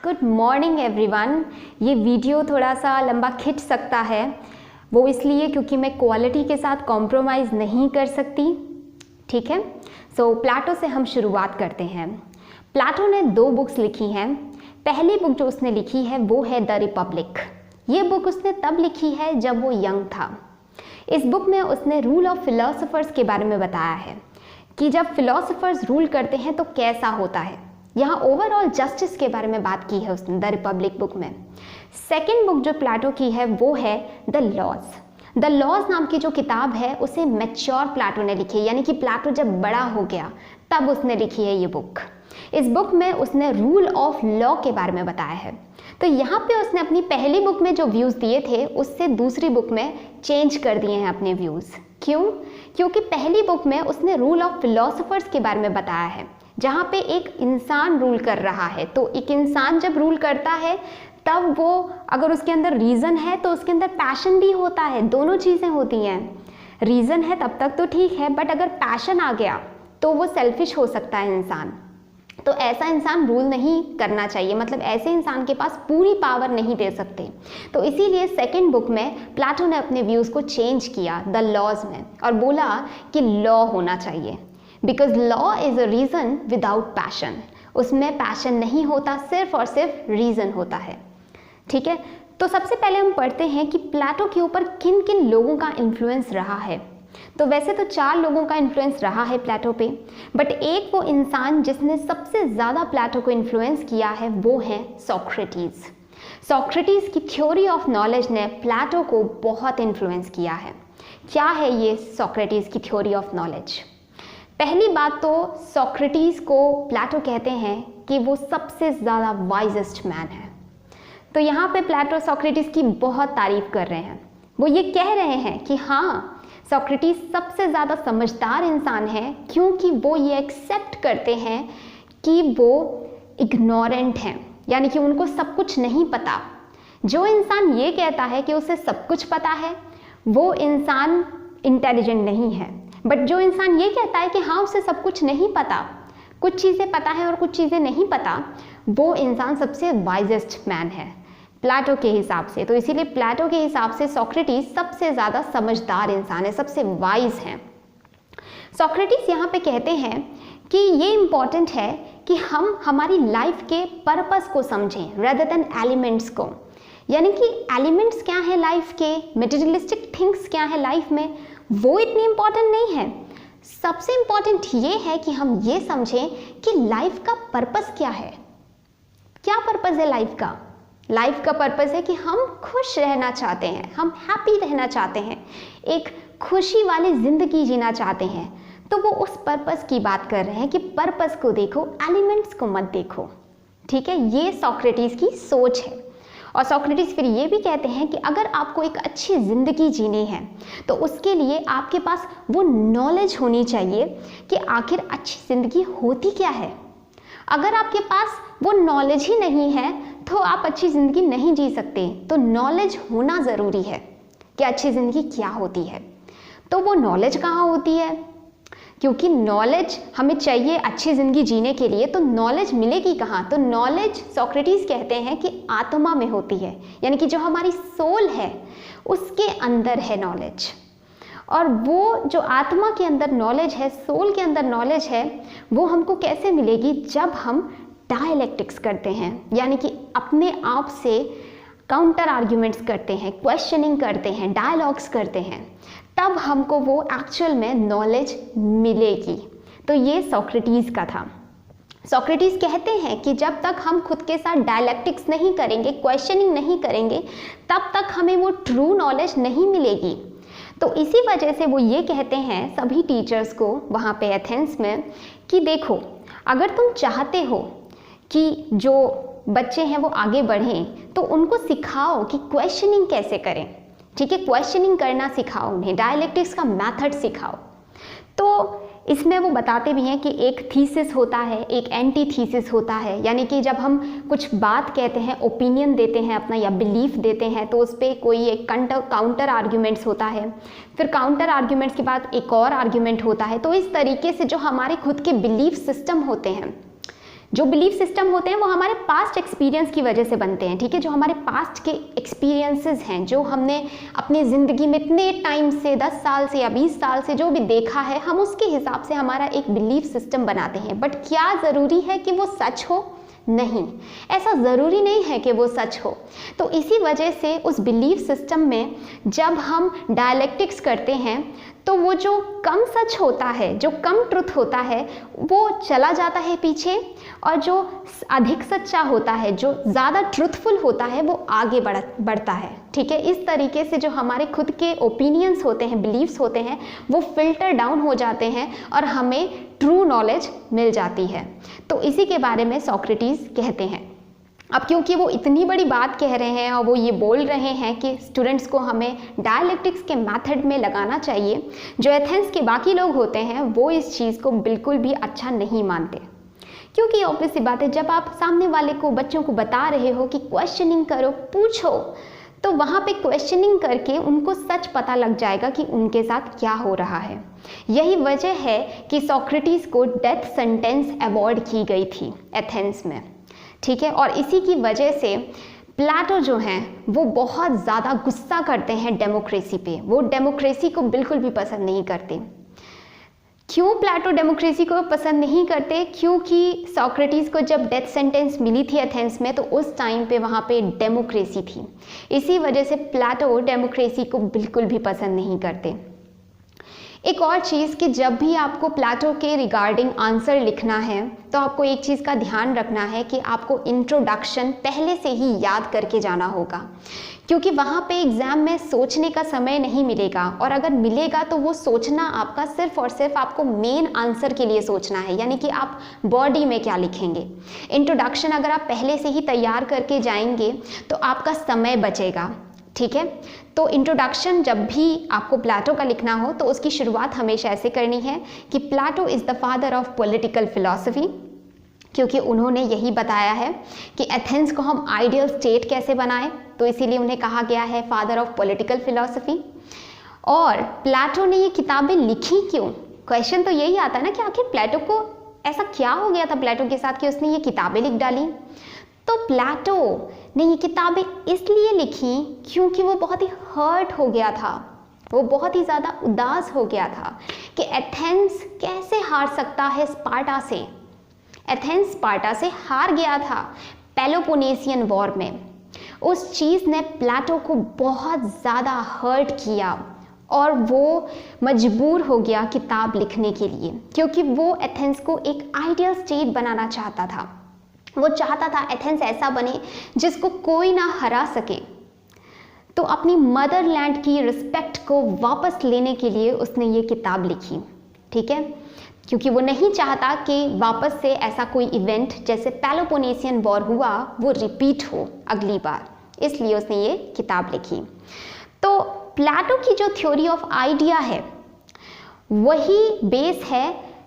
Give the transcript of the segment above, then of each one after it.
Good morning everyone. ये video थोड़ा सा लंबा खिंच सकता है, वो इसलिए क्योंकि मैं क्वालिटी के साथ कॉम्प्रोमाइज़ नहीं कर सकती। ठीक है, सो प्लेटो से हम शुरुआत करते हैं। प्लेटो ने 2 बुक्स लिखी हैं। पहली बुक जो उसने लिखी है वो है द रिपब्लिक। ये बुक उसने तब लिखी है जब वो यंग था। इस बुक में उसने रूल ऑफ फिलोसोफर्स के बारे में बताया है कि जब फिलोसोफर्स रूल करते हैं तो कैसा होता है। यहाँ ओवरऑल जस्टिस के बारे में बात की है उसने द रिपब्लिक बुक में। सेकेंड बुक जो प्लेटो की है वो है द लॉज। द लॉज नाम की जो किताब है उसे मैच्योर प्लेटो ने लिखी है, यानी कि प्लेटो जब बड़ा हो गया तब उसने लिखी है ये बुक। इस बुक में उसने रूल ऑफ लॉ के बारे में बताया है। तो यहाँ पे उसने अपनी पहली बुक में जो व्यूज़ दिए थे उससे दूसरी बुक में चेंज कर दिए हैं अपने व्यूज़। क्यों? क्योंकि पहली बुक में उसने रूल ऑफ फिलोसोफर्स के बारे में बताया है, जहाँ पे एक इंसान रूल कर रहा है। तो एक इंसान जब रूल करता है तब वो अगर उसके अंदर रीज़न है तो उसके अंदर पैशन भी होता है, दोनों चीज़ें होती हैं। रीज़न है तब तक तो ठीक है, बट अगर पैशन आ गया तो वो सेल्फिश हो सकता है इंसान। तो ऐसा इंसान रूल नहीं करना चाहिए, मतलब ऐसे इंसान के पास पूरी पावर नहीं दे सकते। तो इसीलिए सेकंड बुक में प्लेटो ने अपने व्यूज़ को चेंज किया द लॉज में और बोला कि लॉ होना चाहिए, because law is a reason without passion. उसमें पैशन नहीं होता, सिर्फ और सिर्फ रीज़न होता है। ठीक है, तो सबसे पहले हम पढ़ते हैं कि प्लेटो के ऊपर किन किन लोगों का इन्फ्लुएंस रहा है। तो वैसे तो 4 लोगों का इन्फ्लुएंस रहा है प्लेटो पे, बट एक वो इंसान जिसने सबसे ज़्यादा प्लेटो को इन्फ्लुएंस किया है वो है सोक्रेटिस। सोक्रेटिस की थ्योरी ऑफ नॉलेज ने प्लेटो को बहुत इन्फ्लुएंस किया है। क्या है ये सोक्रेटिस की थ्योरी ऑफ नॉलेज? पहली बात तो सोक्रेटिस को प्लेटो कहते हैं कि वो सबसे ज़्यादा वाइजेस्ट मैन है। तो यहाँ पे प्लेटो सोक्रेटिस की बहुत तारीफ कर रहे हैं। वो ये कह रहे हैं कि हाँ, सोक्रेटिस सबसे ज़्यादा समझदार इंसान है, क्योंकि वो ये एक्सेप्ट करते हैं कि वो इग्नोरेंट हैं, यानी कि उनको सब कुछ नहीं पता। जो इंसान ये कहता है कि उसे सब कुछ पता है वो इंसान इंटेलिजेंट नहीं है, बट जो इंसान ये कहता है कि हाँ उसे सब कुछ नहीं पता, कुछ चीज़ें पता है और कुछ चीज़ें नहीं पता, वो इंसान सबसे वाइजेस्ट मैन है प्लेटो के हिसाब से। तो इसीलिए प्लेटो के हिसाब से सोक्रेटिस सबसे ज़्यादा समझदार इंसान है, सबसे वाइज हैं। सोक्रेटिस यहाँ पे कहते हैं कि ये इम्पॉर्टेंट है कि हम हमारी लाइफ के पर्पस को समझें रेदर देन एलिमेंट्स को। यानी कि एलिमेंट्स क्या है लाइफ के, मटेरियलिस्टिक थिंग्स क्या है लाइफ में, वो इतनी इम्पॉर्टेंट नहीं है। सबसे इम्पॉर्टेंट ये है कि हम ये समझें कि लाइफ का पर्पस क्या है। क्या पर्पस है लाइफ का? लाइफ का पर्पस है कि हम खुश रहना चाहते हैं, हम हैप्पी रहना चाहते हैं, एक खुशी वाली ज़िंदगी जीना चाहते हैं। तो वो उस पर्पस की बात कर रहे हैं कि पर्पस को देखो, एलिमेंट्स को मत देखो। ठीक है, ये सोक्रेटिस की सोच है। और सोक्रेटिस फिर ये भी कहते हैं कि अगर आपको एक अच्छी ज़िंदगी जीनी है तो उसके लिए आपके पास वो नॉलेज होनी चाहिए कि आखिर अच्छी ज़िंदगी होती क्या है। अगर आपके पास वो नॉलेज ही नहीं है तो आप अच्छी ज़िंदगी नहीं जी सकते। तो नॉलेज होना ज़रूरी है कि अच्छी ज़िंदगी क्या होती है। तो वो नॉलेज कहाँ होती है? क्योंकि नॉलेज हमें चाहिए अच्छी ज़िंदगी जीने के लिए, तो नॉलेज मिलेगी कहाँ? तो नॉलेज सोक्रेटिस कहते हैं कि आत्मा में होती है, यानी कि जो हमारी सोल है उसके अंदर है नॉलेज। और वो जो आत्मा के अंदर नॉलेज है, सोल के अंदर नॉलेज है, वो हमको कैसे मिलेगी? जब हम डायलेक्टिक्स करते हैं, यानी कि अपने आप से काउंटर आर्ग्यूमेंट्स करते हैं, क्वेश्चनिंग करते हैं, डायलॉग्स करते हैं, तब हमको वो एक्चुअल में नॉलेज मिलेगी। तो ये सोक्रेटिस का था। सोक्रेटिस कहते हैं कि जब तक हम खुद के साथ डायलेक्टिक्स नहीं करेंगे, क्वेश्चनिंग नहीं करेंगे, तब तक हमें वो ट्रू नॉलेज नहीं मिलेगी। तो इसी वजह से वो ये कहते हैं सभी टीचर्स को वहाँ पे एथेंस में कि देखो, अगर तुम चाहते हो कि जो बच्चे हैं वो आगे बढ़ें तो उनको सिखाओ कि क्वेश्चनिंग कैसे करें। ठीक है, क्वेश्चनिंग करना सिखाओ उन्हें, डायलेक्टिक्स का मेथड सिखाओ। तो इसमें वो बताते भी हैं कि एक थीसिस होता है, एक एंटी थीसिस होता है, यानी कि जब हम कुछ बात कहते हैं, ओपिनियन देते हैं अपना या बिलीफ देते हैं, तो उस पर कोई एक काउंटर आर्ग्यूमेंट्स होता है, फिर काउंटर आर्ग्यूमेंट्स के बाद एक और आर्ग्यूमेंट होता है। तो इस तरीके से जो हमारे खुद के बिलीफ सिस्टम होते हैं, जो बिलीफ सिस्टम होते हैं वो हमारे पास्ट एक्सपीरियंस की वजह से बनते हैं, ठीक है। जो हमारे पास्ट के एक्सपीरियंसेस हैं, जो हमने अपनी ज़िंदगी में इतने टाइम से 10 साल से या 20 साल से जो भी देखा है, हम उसके हिसाब से हमारा एक बिलीफ सिस्टम बनाते हैं। बट क्या ज़रूरी है कि वो सच हो? नहीं, ऐसा ज़रूरी नहीं है कि वो सच हो। तो इसी वजह से उस बिलीफ सिस्टम में जब हम डायलेक्टिक्स करते हैं तो वो जो कम सच होता है, जो कम ट्रुथ होता है, वो चला जाता है पीछे, और जो अधिक सच्चा होता है, जो ज़्यादा ट्रुथफुल होता है, वो आगे बढ़ता है, ठीक है। इस तरीके से जो हमारे खुद के ओपिनियंस होते हैं, बिलीव्स होते हैं, वो फिल्टर डाउन हो जाते हैं और हमें ट्रू नॉलेज मिल जाती है। तो इसी के बारे में सोक्रेटिस कहते हैं। अब क्योंकि वो इतनी बड़ी बात कह रहे हैं और वो ये बोल रहे हैं कि स्टूडेंट्स को हमें डायलेक्टिक्स के मेथड में लगाना चाहिए, जो एथेंस के बाकी लोग होते हैं वो इस चीज़ को बिल्कुल भी अच्छा नहीं मानते। क्योंकि ऑब्वियस सी बात है, जब आप सामने वाले को, बच्चों को बता रहे हो कि क्वेश्चनिंग करो, पूछो, तो वहाँ पे क्वेश्चनिंग करके उनको सच पता लग जाएगा कि उनके साथ क्या हो रहा है। यही वजह है कि सोक्रेटिस को डेथ सेंटेंस अवॉर्ड की गई थी एथेंस में, ठीक है। और इसी की वजह से प्लेटो जो हैं वो बहुत ज़्यादा गुस्सा करते हैं डेमोक्रेसी पे। वो डेमोक्रेसी को बिल्कुल भी पसंद नहीं करते। क्यों प्लेटो डेमोक्रेसी को पसंद नहीं करते? क्योंकि सोक्रेटिस को जब डेथ सेंटेंस मिली थी एथेंस में, तो उस टाइम पे वहाँ पे डेमोक्रेसी थी। इसी वजह से प्लेटो डेमोक्रेसी को बिल्कुल भी पसंद नहीं करते। एक और चीज़ कि जब भी आपको प्लेटो के रिगार्डिंग आंसर लिखना है तो आपको एक चीज़ का ध्यान रखना है कि आपको इंट्रोडक्शन पहले से ही याद करके जाना होगा, क्योंकि वहाँ पे एग्ज़ाम में सोचने का समय नहीं मिलेगा, और अगर मिलेगा तो वो सोचना आपका सिर्फ और सिर्फ आपको मेन आंसर के लिए सोचना है, यानी कि आप बॉडी में क्या लिखेंगे। इंट्रोडक्शन अगर आप पहले से ही तैयार करके जाएंगे तो आपका समय बचेगा, ठीक है। तो इंट्रोडक्शन जब भी आपको प्लेटो का लिखना हो तो उसकी शुरुआत हमेशा ऐसे करनी है कि Plato is the father of political philosophy, क्योंकि उन्होंने यही बताया है कि एथेंस को हम आइडियल स्टेट कैसे बनाएं, तो इसीलिए उन्हें कहा गया है फादर ऑफ पॉलिटिकल फिलॉसफी। और प्लेटो ने ये किताबें लिखी क्यों? क्वेश्चन तो यही आता है ना कि आखिर प्लेटो को ऐसा क्या हो गया था प्लेटो के साथ कि उसने ये किताबें लिख डाली। तो प्लेटो ने ये किताबें इसलिए लिखी क्योंकि वो बहुत ही हर्ट हो गया था, वो बहुत ही ज़्यादा उदास हो गया था कि एथेंस कैसे हार सकता है स्पार्टा से। एथेंस स्पार्टा से हार गया था पेलोपोनेसियन वॉर में। उस चीज़ ने प्लेटो को बहुत ज़्यादा हर्ट किया और वो मजबूर हो गया किताब लिखने के लिए, क्योंकि वो एथेंस को एक आइडियल स्टेट बनाना चाहता था। वो चाहता था एथेंस ऐसा बने जिसको कोई ना हरा सके। तो अपनी मदरलैंड की रिस्पेक्ट को वापस लेने के लिए उसने ये किताब लिखी, ठीक है, क्योंकि वो नहीं चाहता कि वापस से ऐसा कोई इवेंट जैसे पेलोपोनेसियन वॉर हुआ वो रिपीट हो अगली बार, इसलिए उसने ये किताब लिखी। तो प्लेटो की जो थ्योरी ऑफ आइडिया है वही बेस है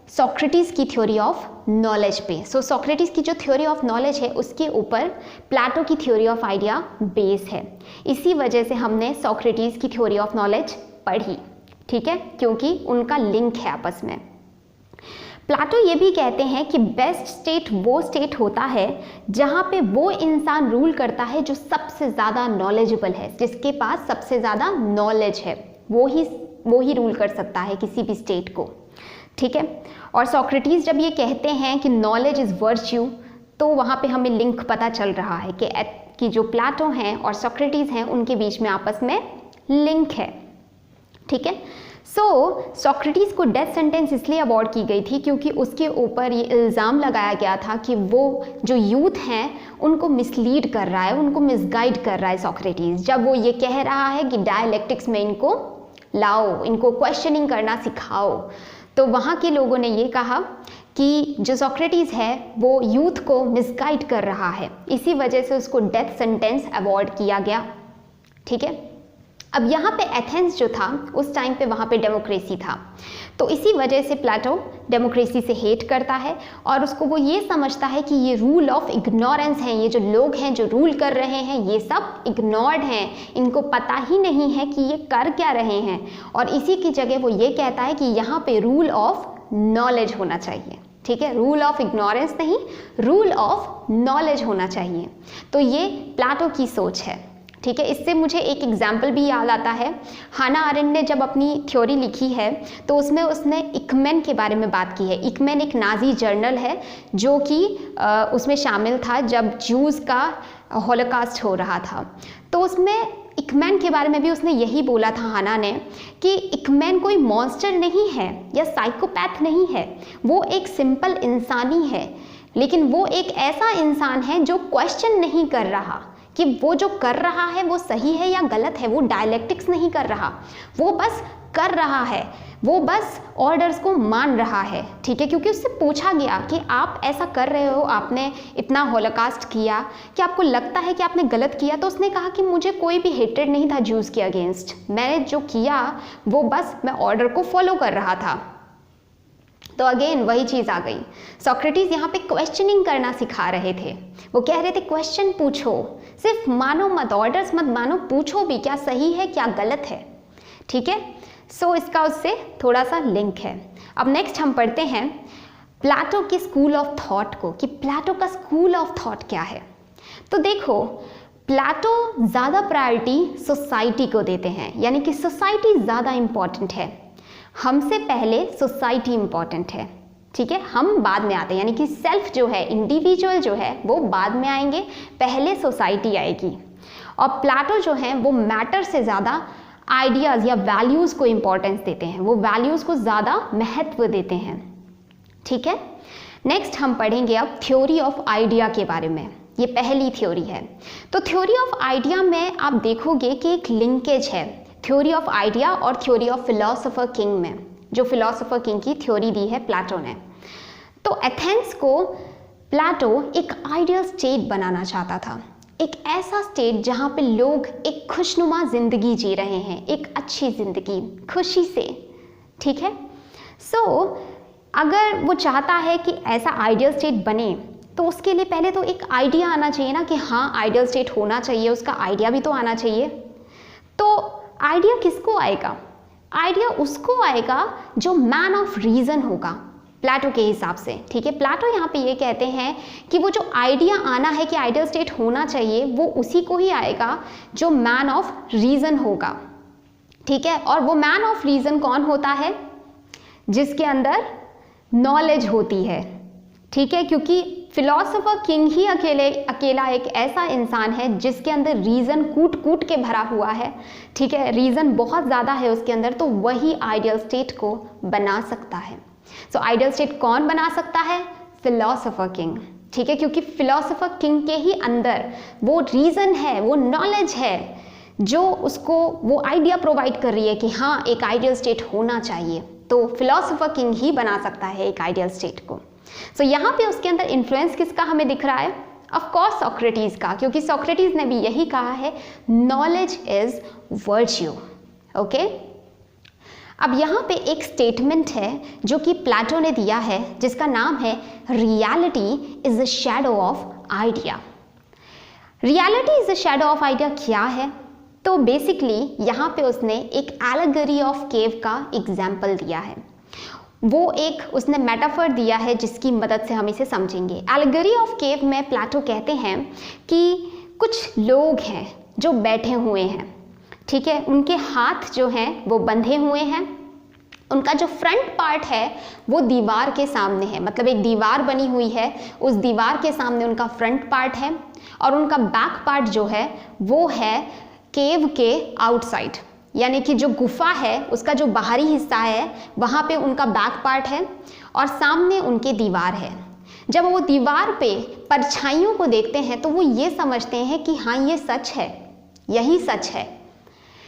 सोक्रेटिस की थ्योरी ऑफ नॉलेज पे। सो सोक्रेटिस की जो थ्योरी ऑफ नॉलेज है उसके ऊपर प्लेटो की थ्योरी ऑफ आइडिया बेस है। इसी वजह से हमने सोक्रेटिस की थ्योरी ऑफ नॉलेज पढ़ी, ठीक है, क्योंकि उनका लिंक है आपस में। प्लेटो ये भी कहते हैं कि बेस्ट स्टेट वो स्टेट होता है जहाँ पे वो इंसान रूल करता है जो सबसे ज़्यादा नॉलेजेबल है, जिसके पास सबसे ज़्यादा नॉलेज है, वो ही रूल कर सकता है किसी भी स्टेट को, ठीक है। और सोक्रेटिस जब ये कहते हैं कि नॉलेज इज़ वर्च्यू, तो वहाँ पे हमें लिंक पता चल रहा है कि जो प्लेटो हैं और सोक्रेटिस हैं उनके बीच में आपस में लिंक है, ठीक है। सो सोक्रेटिस को डेथ सेंटेंस इसलिए अवॉर्ड की गई थी क्योंकि उसके ऊपर ये इल्ज़ाम लगाया गया था कि वो जो यूथ हैं उनको मिसलीड कर रहा है, उनको मिसगाइड कर रहा है सोक्रेटिस, जब वो ये कह रहा है कि डायलेक्टिक्स में इनको लाओ, इनको क्वेश्चनिंग करना सिखाओ। तो वहाँ के लोगों ने ये कहा कि जो सोक्रेटिस है वो यूथ को मिसगाइड कर रहा है, इसी वजह से उसको डेथ सेंटेंस अवॉर्ड किया गया, ठीक है। अब यहाँ पे एथेंस जो था उस टाइम पे वहाँ पे डेमोक्रेसी था, तो इसी वजह से प्लेटो डेमोक्रेसी से हेट करता है और उसको वो ये समझता है कि ये रूल ऑफ इग्नोरेंस है, ये जो लोग हैं जो रूल कर रहे हैं ये सब इग्नोर्ड हैं, इनको पता ही नहीं है कि ये कर क्या रहे हैं। और इसी की जगह वो ये कहता है कि यहाँ पे रूल ऑफ नॉलेज होना चाहिए, ठीक है, रूल ऑफ इग्नोरेंस नहीं, रूल ऑफ नॉलेज होना चाहिए। तो ये प्लेटो की सोच है, ठीक है। इससे मुझे एक एग्जाम्पल भी याद आता है, हाना अरेंट ने जब अपनी थ्योरी लिखी है तो उसमें उसने इकमेन के बारे में बात की है। इकमेन एक नाजी जर्नल है जो कि उसमें शामिल था जब ज्यूज़ का हॉलोकास्ट हो रहा था। तो उसमें इकमेन के बारे में भी उसने यही बोला था हाना ने कि इकमेन कोई मॉन्स्टर नहीं है या साइकोपैथ नहीं है, वो एक सिंपल इंसानी है, लेकिन वो एक ऐसा इंसान है जो क्वेश्चन नहीं कर रहा कि वो जो कर रहा है वो सही है या गलत है, वो डायलेक्टिक्स नहीं कर रहा, वो बस कर रहा है, वो बस ऑर्डर्स को मान रहा है, ठीक है। क्योंकि उससे पूछा गया कि आप ऐसा कर रहे हो, आपने इतना हॉलोकास्ट किया, कि आपको लगता है कि आपने गलत किया? तो उसने कहा कि मुझे कोई भी हेट्रेड नहीं था ज्यूज़ के अगेंस्ट, मैंने जो किया वो बस मैं ऑर्डर को फॉलो कर रहा था। तो अगेन वही चीज़ आ गई, सोक्रेटिस यहाँ पे क्वेश्चनिंग करना सिखा रहे थे। वो कह रहे थे क्वेश्चन पूछो, सिर्फ मानो मत, ऑर्डर्स मत मानो, पूछो भी क्या सही है क्या गलत है, ठीक है। सो इसका उससे थोड़ा सा लिंक है। अब नेक्स्ट हम पढ़ते हैं प्लेटो के स्कूल ऑफ थॉट को, कि प्लेटो का स्कूल ऑफ थॉट क्या है। तो देखो, प्लेटो ज़्यादा प्रायोरिटी सोसाइटी को देते हैं, यानी कि सोसाइटी ज़्यादा इम्पॉर्टेंट है, हमसे पहले सोसाइटी इम्पॉर्टेंट है, ठीक है, हम बाद में आते हैं, यानी कि सेल्फ जो है, इंडिविजुअल जो है वो बाद में आएंगे, पहले सोसाइटी आएगी। और प्लेटो जो है वो मैटर से ज़्यादा आइडियाज़ या वैल्यूज़ को इम्पोर्टेंस देते हैं, वो वैल्यूज़ को ज़्यादा महत्व देते हैं, ठीक है। नेक्स्ट हम पढ़ेंगे अब थ्योरी ऑफ आइडिया के बारे में, ये पहली थ्योरी है। तो थ्योरी ऑफ आइडिया में आप देखोगे कि एक लिंकेज है थ्योरी ऑफ आइडिया और थ्योरी ऑफ फिलोसोफर किंग में, जो फिलोसोफर किंग की थ्योरी दी है प्लेटो ने। तो एथेंस को प्लेटो एक आइडियल स्टेट बनाना चाहता था, एक ऐसा स्टेट जहाँ पे लोग एक खुशनुमा ज़िंदगी जी रहे हैं, एक अच्छी ज़िंदगी खुशी से, ठीक है। सो अगर वो चाहता है कि ऐसा आइडियल स्टेट बने तो उसके लिए पहले तो एक आइडिया आना चाहिए ना, कि हाँ आइडियल स्टेट होना चाहिए, उसका आइडिया भी तो आना चाहिए। तो आइडिया किसको आएगा? आइडिया उसको आएगा जो मैन ऑफ रीज़न होगा प्लेटो के हिसाब से, ठीक है। प्लेटो यहाँ पे ये कहते हैं कि वो जो आइडिया आना है कि आइडियल स्टेट होना चाहिए, वो उसी को ही आएगा जो मैन ऑफ रीज़न होगा, ठीक है। और वो मैन ऑफ रीज़न कौन होता है? जिसके अंदर नॉलेज होती है, ठीक है। क्योंकि फिलोसोफर किंग ही अकेला एक ऐसा इंसान है जिसके अंदर रीज़न कूट कूट के भरा हुआ है, ठीक है, रीज़न बहुत ज़्यादा है उसके अंदर, तो वही आइडियल स्टेट को बना सकता है। सो आइडियल स्टेट कौन बना सकता है? फिलोसोफर किंग, ठीक है। क्योंकि फिलोसोफर किंग के ही अंदर वो रीज़न है, वो नॉलेज है जो उसको वो आइडिया प्रोवाइड कर रही है कि हाँ एक आइडियल स्टेट होना चाहिए। तो फिलोसोफर किंग ही बना सकता है एक आइडियल स्टेट को। सो यहाँ पे उसके अंदर इन्फ्लुएंस किसका हमें दिख रहा है? ऑफ कोर्स सोक्रेटिस का, क्योंकि सोक्रेटिस ने भी यही कहा है, नॉलेज इज वर्च्यू, ओके। अब यहाँ पे एक स्टेटमेंट है जो कि प्लेटो ने दिया है, जिसका नाम है reality is the shadow of idea. Reality is the shadow of idea क्या है? तो बेसिकली यहाँ पे उसने एक एलेगरी ऑफ केव का एग्जाम्पल दिया है, वो एक उसने मेटाफर दिया है जिसकी मदद से हम इसे समझेंगे। एलेगरी ऑफ केव में प्लेटो कहते हैं कि कुछ लोग हैं जो बैठे हुए हैं, ठीक है, उनके हाथ जो हैं वो बंधे हुए हैं, उनका जो फ्रंट पार्ट है वो दीवार के सामने है, मतलब एक दीवार बनी हुई है, उस दीवार के सामने उनका फ्रंट पार्ट है, और उनका बैक पार्ट जो है वो है केव के आउटसाइड, यानी कि जो गुफा है उसका जो बाहरी हिस्सा है वहाँ पे उनका बैक पार्ट है और सामने उनके दीवार है। जब वो दीवार पे परछाइयों को देखते हैं तो वो ये समझते हैं कि हाँ ये सच है, यही सच है।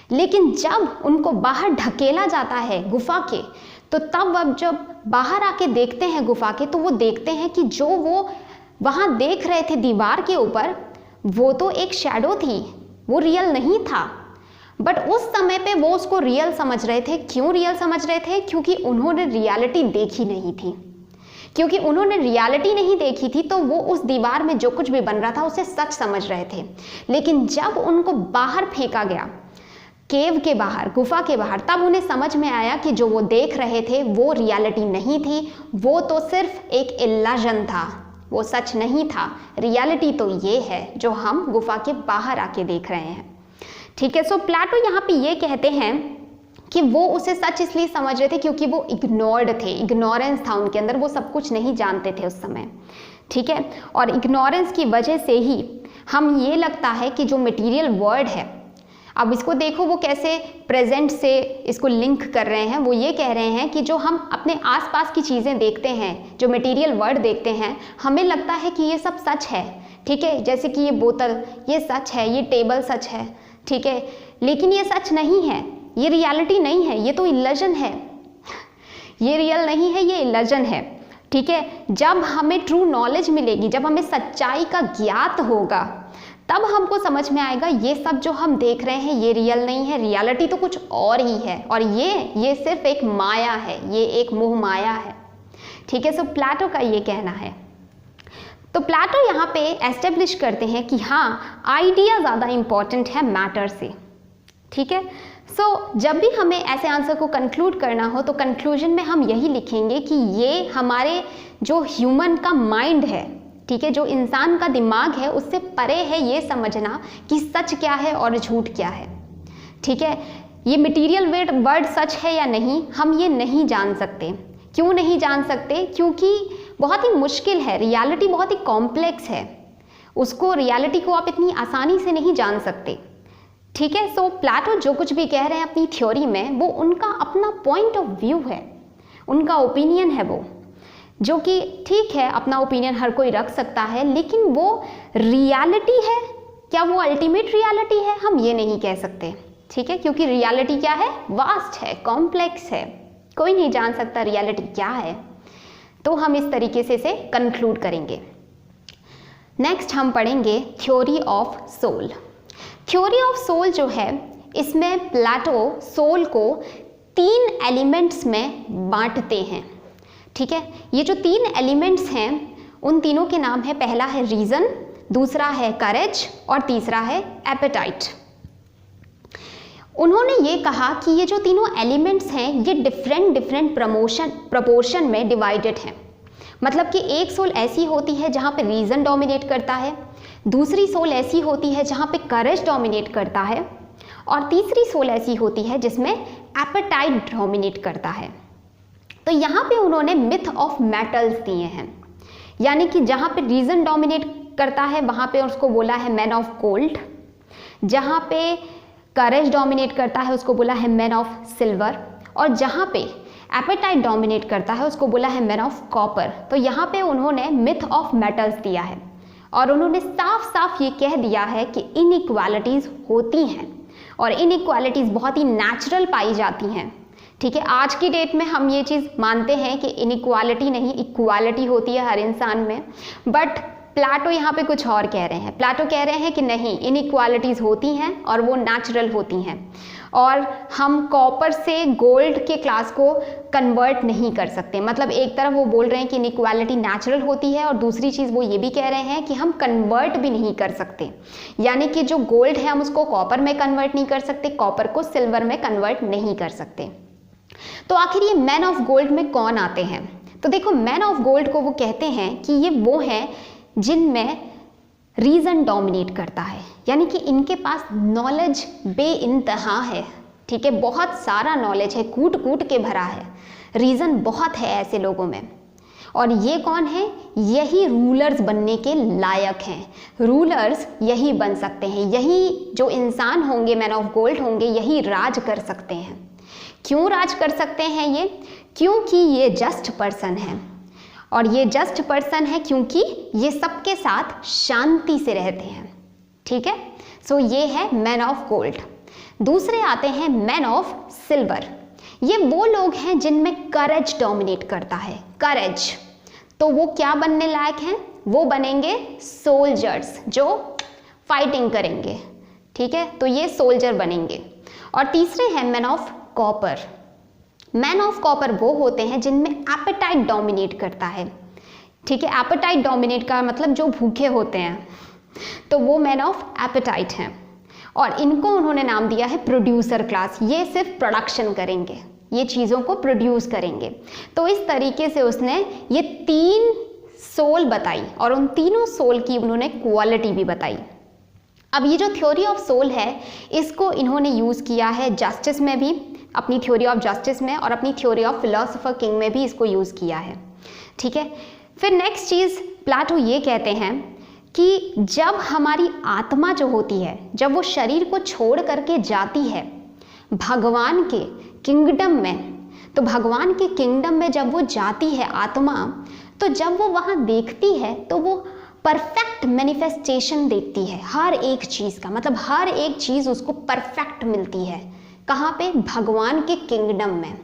लेकिन जब उनको बाहर ढकेला जाता है गुफा के, तो तब अब जब बाहर आके देखते हैं गुफा के, तो वो देखते हैं कि जो वो वहाँ देख रहे थे दीवार के ऊपर, वो तो एक शैडो थी, वो रियल नहीं था। बट उस समय पे वो उसको रियल समझ रहे थे। क्यों रियल समझ रहे थे? क्योंकि उन्होंने रियलिटी देखी नहीं थी। क्योंकि उन्होंने रियलिटी नहीं देखी थी तो वो उस दीवार में जो कुछ भी बन रहा था उसे सच समझ रहे थे। लेकिन जब उनको बाहर फेंका गया केव के बाहर, गुफा के बाहर, तब उन्हें समझ में आया कि जो वो देख रहे थे वो रियलिटी नहीं थी, वो तो सिर्फ एक इल्यूजन था, वो सच नहीं था। रियलिटी तो ये है जो हम गुफा के बाहर आके देख रहे हैं। ठीक है, सो प्लेटो यहाँ पे ये कहते हैं कि वो उसे सच इसलिए समझ रहे थे क्योंकि वो इग्नोर्ड थे, इग्नोरेंस था उनके अंदर, वो सब कुछ नहीं जानते थे उस समय। ठीक है, और इग्नोरेंस की वजह से ही हम ये लगता है कि जो मटेरियल वर्ल्ड है, अब इसको देखो वो कैसे प्रेजेंट से इसको लिंक कर रहे हैं। वो ये कह रहे हैं कि जो हम अपने आसपास की चीज़ें देखते हैं, जो मटेरियल वर्ल्ड देखते हैं, हमें लगता है कि ये सब सच है। ठीक है, जैसे कि ये बोतल, ये सच है, ये टेबल सच है। ठीक है, लेकिन ये सच नहीं है, ये रियलिटी नहीं है, ये तो इल्यूजन है, ये रियल नहीं है, ये इल्यूजन है। ठीक है, जब हमें ट्रू नॉलेज मिलेगी, जब हमें सच्चाई का ज्ञात होगा, तब हमको समझ में आएगा ये सब जो हम देख रहे हैं ये रियल नहीं है, रियलिटी तो कुछ और ही है, और ये सिर्फ एक माया है, ये एक मोह माया है। ठीक है, सो प्लेटो का ये कहना है। तो प्लेटो यहाँ पे एस्टेब्लिश करते हैं कि हाँ, आइडिया ज़्यादा इम्पॉर्टेंट है मैटर से। ठीक है, सो जब भी हमें ऐसे आंसर को कंक्लूड करना हो तो कंक्लूजन में हम यही लिखेंगे कि ये हमारे जो ह्यूमन का माइंड है, ठीक है, जो इंसान का दिमाग है, उससे परे है ये समझना कि सच क्या है और झूठ क्या है। ठीक है, ये मटेरियल वर्ल्ड सच है या नहीं, हम ये नहीं जान सकते। क्यों नहीं जान सकते? क्योंकि बहुत ही मुश्किल है, रियलिटी बहुत ही कॉम्प्लेक्स है, उसको रियलिटी को आप इतनी आसानी से नहीं जान सकते। ठीक है, सो प्लेटो जो कुछ भी कह रहे हैं अपनी थ्योरी में, वो उनका अपना पॉइंट ऑफ व्यू है, उनका ओपिनियन है वो, जो कि ठीक है, अपना ओपिनियन हर कोई रख सकता है, लेकिन वो रियलिटी है क्या, वो अल्टीमेट रियलिटी है, हम ये नहीं कह सकते। ठीक है, क्योंकि रियलिटी क्या है, वास्ट है, कॉम्प्लेक्स है, कोई नहीं जान सकता रियलिटी क्या है। तो हम इस तरीके से इसे कंक्लूड करेंगे। नेक्स्ट हम पढ़ेंगे theory of soul. Theory of soul जो है, इसमें प्लेटो सोल को 3 एलिमेंट्स में बांटते हैं। ठीक है, ये जो 3 एलिमेंट्स हैं, उन तीनों के नाम है, पहला है रीज़न, दूसरा है करेज और तीसरा है एपेटाइट। उन्होंने ये कहा कि ये जो तीनों एलिमेंट्स हैं ये डिफरेंट प्रपोर्शन में डिवाइडेड हैं। मतलब कि एक सोल ऐसी होती है जहाँ पे रीज़न डोमिनेट करता है, दूसरी सोल ऐसी होती है जहाँ पे करेज डोमिनेट करता है, और तीसरी सोल ऐसी होती है जिसमें एपेटाइट डोमिनेट करता है। तो यहाँ पे उन्होंने मिथ ऑफ मेटल्स दिए हैं, यानी कि जहाँ पे रीज़न डोमिनेट करता है वहाँ पे उसको बोला है मैन ऑफ गोल्ड, जहाँ पे करेज डोमिनेट करता है उसको बोला है मैन ऑफ सिल्वर, और जहाँ पे एपेटाइट डोमिनेट करता है उसको बोला है मैन ऑफ कॉपर। तो यहाँ पे उन्होंने मिथ ऑफ मेटल्स दिया है, और उन्होंने साफ साफ ये कह दिया है कि इनइक्वालिटीज़ होती हैं, और इनइक्वालिटीज़ बहुत ही नेचुरल पाई जाती हैं। ठीक है, आज की डेट में हम ये चीज़ मानते हैं कि इनइक्वालिटी नहीं, इक्वालिटी होती है हर इंसान में, बट प्लेटो यहाँ पे कुछ और कह रहे हैं। प्लेटो कह रहे हैं कि नहीं, इनइक्वालिटीज़ होती हैं और वो नेचुरल होती हैं, और हम कॉपर से गोल्ड के क्लास को कन्वर्ट नहीं कर सकते। मतलब एक तरफ वो बोल रहे हैं कि इनइक्वालिटी नेचुरल होती है, और दूसरी चीज़ वो ये भी कह रहे हैं कि हम कन्वर्ट भी नहीं कर सकते, यानी कि जो गोल्ड है हम उसको कॉपर में कन्वर्ट नहीं कर सकते, कॉपर को सिल्वर में कन्वर्ट नहीं कर सकते। तो आखिर ये मैन ऑफ गोल्ड में कौन आते हैं? तो देखो, मैन ऑफ गोल्ड को वो कहते हैं कि ये वो हैं जिनमें रीज़न डोमिनेट करता है, यानी कि इनके पास नॉलेज बेइंतहा है। ठीक है, बहुत सारा नॉलेज है, कूट कूट के भरा है, रीज़न बहुत है ऐसे लोगों में। और ये कौन है? यही रूलर्स बनने के लायक हैं, रूलर्स यही बन सकते हैं, यही जो इंसान होंगे, मैन ऑफ गोल्ड होंगे, यही राज कर सकते हैं। क्यों राज कर सकते हैं ये? क्योंकि ये जस्ट पर्सन है, और ये जस्ट पर्सन है क्योंकि ये सबके साथ शांति से रहते हैं। ठीक है, सो ये है मैन ऑफ गोल्ड। दूसरे आते हैं मैन ऑफ सिल्वर। ये वो लोग हैं जिनमें करेज डोमिनेट करता है, करेज। तो वो क्या बनने लायक हैं? वो बनेंगे सोल्जर्स जो फाइटिंग करेंगे। ठीक है, तो ये सोल्जर बनेंगे। और तीसरे हैं man of copper. Man of copper वो होते हैं जिनमें एपेटाइट डोमिनेट करता है। ठीक है, एपेटाइट डोमिनेट का मतलब जो भूखे होते हैं, तो वो मैन ऑफ एपेटाइट हैं। और इनको उन्होंने नाम दिया है प्रोड्यूसर क्लास। ये सिर्फ प्रोडक्शन करेंगे, ये चीज़ों को प्रोड्यूस करेंगे। तो इस तरीके से उसने ये 3 सोल बताई और उन तीनों सोल की उन्होंने क्वालिटी भी बताई। अब ये जो थ्योरी ऑफ सोल है इसको इन्होंने यूज़ किया है जस्टिस में भी, अपनी थ्योरी ऑफ जस्टिस में, और अपनी थ्योरी ऑफ फिलोसोफर किंग में भी इसको यूज़ किया है। ठीक है, फिर नेक्स्ट चीज़ प्लाटो ये कहते हैं कि जब हमारी आत्मा जो होती है, जब वो शरीर को छोड़ करके जाती है भगवान के किंगडम में, तो भगवान के किंगडम में जब वो जाती है आत्मा, तो जब वो वहाँ देखती है तो वो परफेक्ट मैनिफेस्टेशन देखती है हर एक चीज़ का, मतलब हर एक चीज़ उसको परफेक्ट मिलती है। कहाँ पे? भगवान के किंगडम में।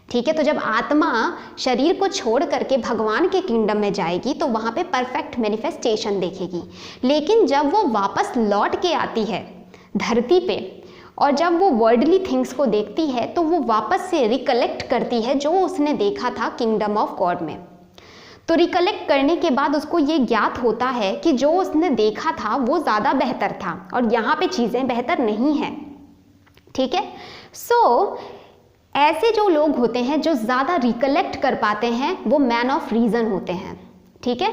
ठीक है, तो जब आत्मा शरीर को छोड़ करके भगवान के किंगडम में जाएगी तो वहाँ पे परफेक्ट मैनिफेस्टेशन देखेगी। लेकिन जब वो वापस लौट के आती है धरती पे और जब वो वर्ल्डली थिंग्स को देखती है तो वो वापस से रिकलेक्ट करती है जो उसने देखा था किंगडम ऑफ गॉड में। तो रिकलेक्ट करने के बाद उसको ये ज्ञात होता है कि जो उसने देखा था वो ज़्यादा बेहतर था और यहाँ पे चीज़ें बेहतर नहीं हैं। ठीक है, सो ऐसे जो लोग होते हैं जो ज़्यादा रिकलेक्ट कर पाते हैं वो मैन ऑफ रीज़न होते हैं। ठीक है,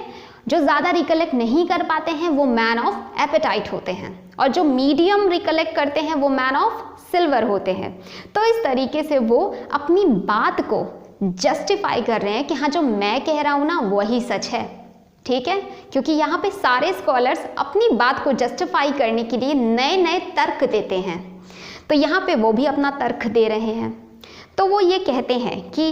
जो ज़्यादा रिकलेक्ट नहीं कर पाते हैं वो मैन ऑफ एपेटाइट होते हैं, और जो मीडियम रिकलेक्ट करते हैं वो मैन ऑफ सिल्वर होते हैं। तो इस तरीके से वो अपनी बात को जस्टिफाई कर रहे हैं कि हाँ जो मैं कह रहा हूँ ना वही सच है। ठीक है, क्योंकि यहाँ पे सारे स्कॉलर्स अपनी बात को जस्टिफाई करने के लिए नए नए तर्क देते हैं, तो यहाँ पे वो भी अपना तर्क दे रहे हैं। तो वो ये कहते हैं कि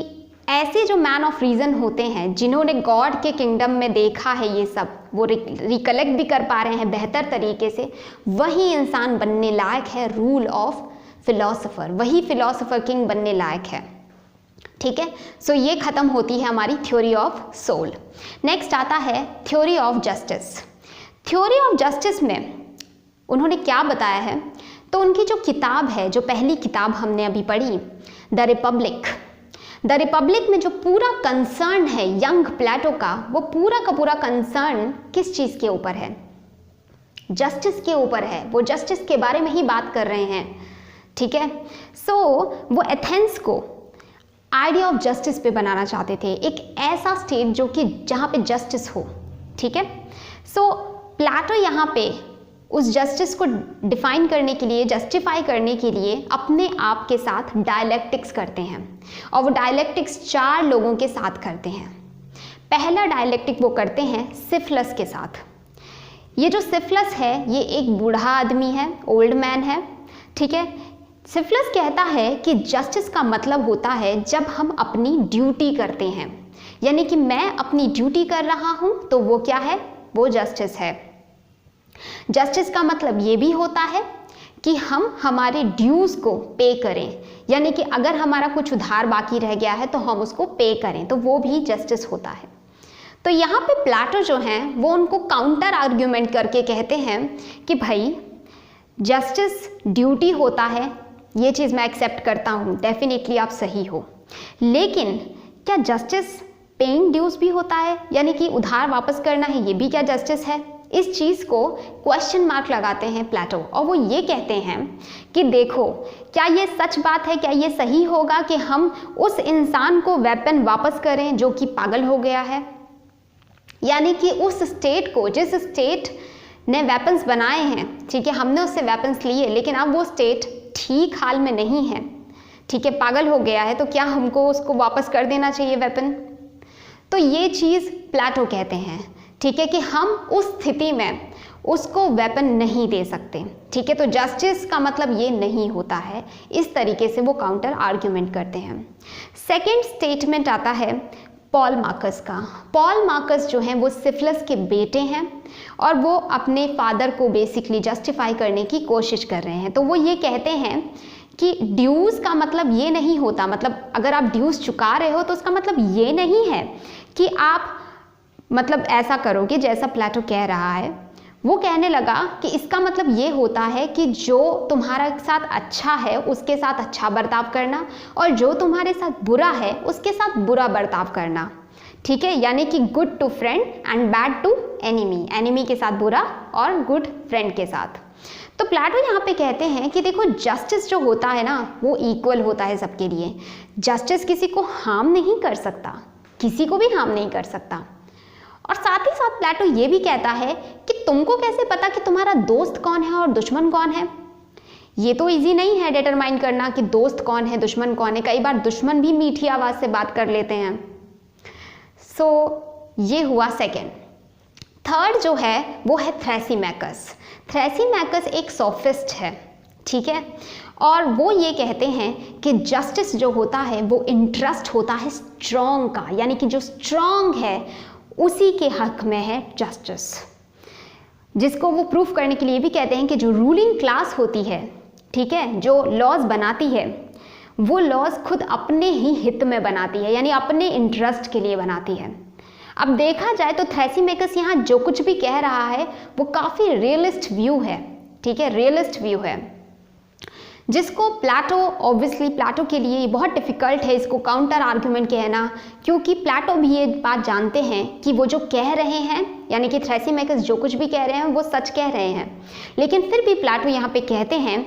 ऐसे जो मैन ऑफ रीज़न होते हैं जिन्होंने गॉड के किंगडम में देखा है ये सब, वो रिकलेक्ट भी कर पा रहे हैं बेहतर तरीके से, वही इंसान बनने लायक है रूल ऑफ फिलोसोफर, वही फिलोसोफर किंग बनने लायक है। ठीक है, सो ये ख़त्म होती है हमारी थ्योरी ऑफ सोल। नेक्स्ट आता है theory of justice. Theory of justice में उन्होंने क्या बताया है, तो उनकी जो किताब है, जो पहली किताब हमने अभी पढ़ी, द रिपब्लिक, द रिपब्लिक में जो पूरा कंसर्न है यंग प्लेटो का, वो पूरा का पूरा कंसर्न किस चीज़ के ऊपर है? जस्टिस के ऊपर है। वो जस्टिस के बारे में ही बात कर रहे हैं। ठीक है, सो वो एथेंस को आइडिया ऑफ जस्टिस पे बनाना चाहते थे, एक ऐसा स्टेट जो कि जहाँ पे जस्टिस हो। ठीक है, सो प्लेटो यहाँ पे उस जस्टिस को डिफाइन करने के लिए, जस्टिफाई करने के लिए अपने आप के साथ डायलेक्टिक्स करते हैं, और वो डायलेक्टिक्स 4 लोगों के साथ करते हैं। पहला डायलेक्टिक वो करते हैं सिफिलिस के साथ। ये जो सिफिलिस है ये एक बूढ़ा आदमी है, ओल्ड मैन है। ठीक है, सिफिलिस कहता है कि जस्टिस का मतलब होता है जब हम अपनी ड्यूटी करते हैं, यानी कि मैं अपनी ड्यूटी कर रहा हूँ तो वो क्या है? वो जस्टिस है। जस्टिस का मतलब ये भी होता है कि हम हमारे ड्यूज़ को पे करें, यानी कि अगर हमारा कुछ उधार बाकी रह गया है तो हम उसको पे करें, तो वो भी जस्टिस होता है। तो यहाँ पे प्लेटो जो हैं वो उनको काउंटर आर्ग्यूमेंट करके कहते हैं कि भाई जस्टिस ड्यूटी होता है, ये चीज़ मैं एक्सेप्ट करता हूँ, डेफिनेटली आप सही हो, लेकिन क्या जस्टिस पेइंग ड्यूज भी होता है, यानी कि उधार वापस करना है, ये भी क्या जस्टिस है? इस चीज़ को क्वेश्चन मार्क लगाते हैं प्लेटो, और वो ये कहते हैं कि देखो क्या ये सच बात है, क्या ये सही होगा कि हम उस इंसान को वेपन वापस करें जो कि पागल हो गया है? यानी कि उस स्टेट को, जिस स्टेट ने वेपन्स बनाए हैं, ठीक है, हमने उससे वेपन्स लिए, लेकिन अब वो स्टेट ठीक हाल में नहीं है, ठीक है, पागल हो गया है, तो क्या हमको उसको वापस कर देना चाहिए वेपन? तो ये चीज़ प्लेटो कहते हैं, ठीक है, कि हम उस स्थिति में उसको वेपन नहीं दे सकते। ठीक है, तो जस्टिस का मतलब ये नहीं होता है। इस तरीके से वो काउंटर आर्ग्यूमेंट करते हैं। सेकंड स्टेटमेंट आता है पॉल मार्कस का। पॉल मार्कस जो हैं वो सिफिलिस के बेटे हैं और वो अपने फादर को बेसिकली जस्टिफाई करने की कोशिश कर रहे हैं। तो वो ये कहते हैं कि ड्यूज़ का मतलब ये नहीं होता, मतलब अगर आप ड्यूज़ चुका रहे हो तो उसका मतलब ये नहीं है कि आप मतलब ऐसा करोगे जैसा प्लेटो कह रहा है। वो कहने लगा कि इसका मतलब ये होता है कि जो तुम्हारे साथ अच्छा है उसके साथ अच्छा बर्ताव करना, और जो तुम्हारे साथ बुरा है उसके साथ बुरा बर्ताव करना। ठीक है, यानी कि good to friend and bad to enemy, enemy के साथ बुरा और गुड फ्रेंड के साथ। तो प्लेटो यहाँ पे कहते हैं कि देखो जस्टिस जो होता है ना वो इक्वल होता है सबके लिए। जस्टिस किसी को हार्म नहीं कर सकता, किसी को भी हार्म नहीं कर सकता। और साथ ही साथ प्लेटो ये भी कहता है कि तुमको कैसे पता कि तुम्हारा दोस्त कौन है और दुश्मन कौन है। ये तो इजी नहीं है डिटरमाइन करना कि दोस्त कौन है दुश्मन कौन है। कई बार दुश्मन भी मीठी आवाज़ से बात कर लेते हैं। सो ये हुआ सेकेंड। थर्ड जो है वो है थ्रैसीमैकस। थ्रैसीमैकस एक सोफिस्ट है, ठीक है, और वो ये कहते हैं कि जस्टिस जो होता है वो इंटरेस्ट होता है स्ट्रॉन्ग का, यानी कि जो स्ट्रॉन्ग है उसी के हक में है जस्टिस। जिसको वो प्रूफ करने के लिए भी कहते हैं कि जो रूलिंग क्लास होती है, ठीक है, जो लॉज बनाती है वो लॉज खुद अपने ही हित में बनाती है, यानी अपने इंटरेस्ट के लिए बनाती है। अब देखा जाए तो थ्रैसीमैकस यहाँ जो कुछ भी कह रहा है वो काफ़ी रियलिस्ट व्यू है, ठीक है, रियलिस्ट व्यू है, जिसको प्लेटो, ऑब्वियसली प्लेटो के लिए बहुत डिफ़िकल्ट है इसको काउंटर आर्ग्यूमेंट कहना, क्योंकि प्लेटो भी ये बात जानते हैं कि वो जो कह रहे हैं, यानी कि थ्रैसीमैकस जो कुछ भी कह रहे हैं वो सच कह रहे हैं। लेकिन फिर भी प्लेटो यहाँ पे कहते हैं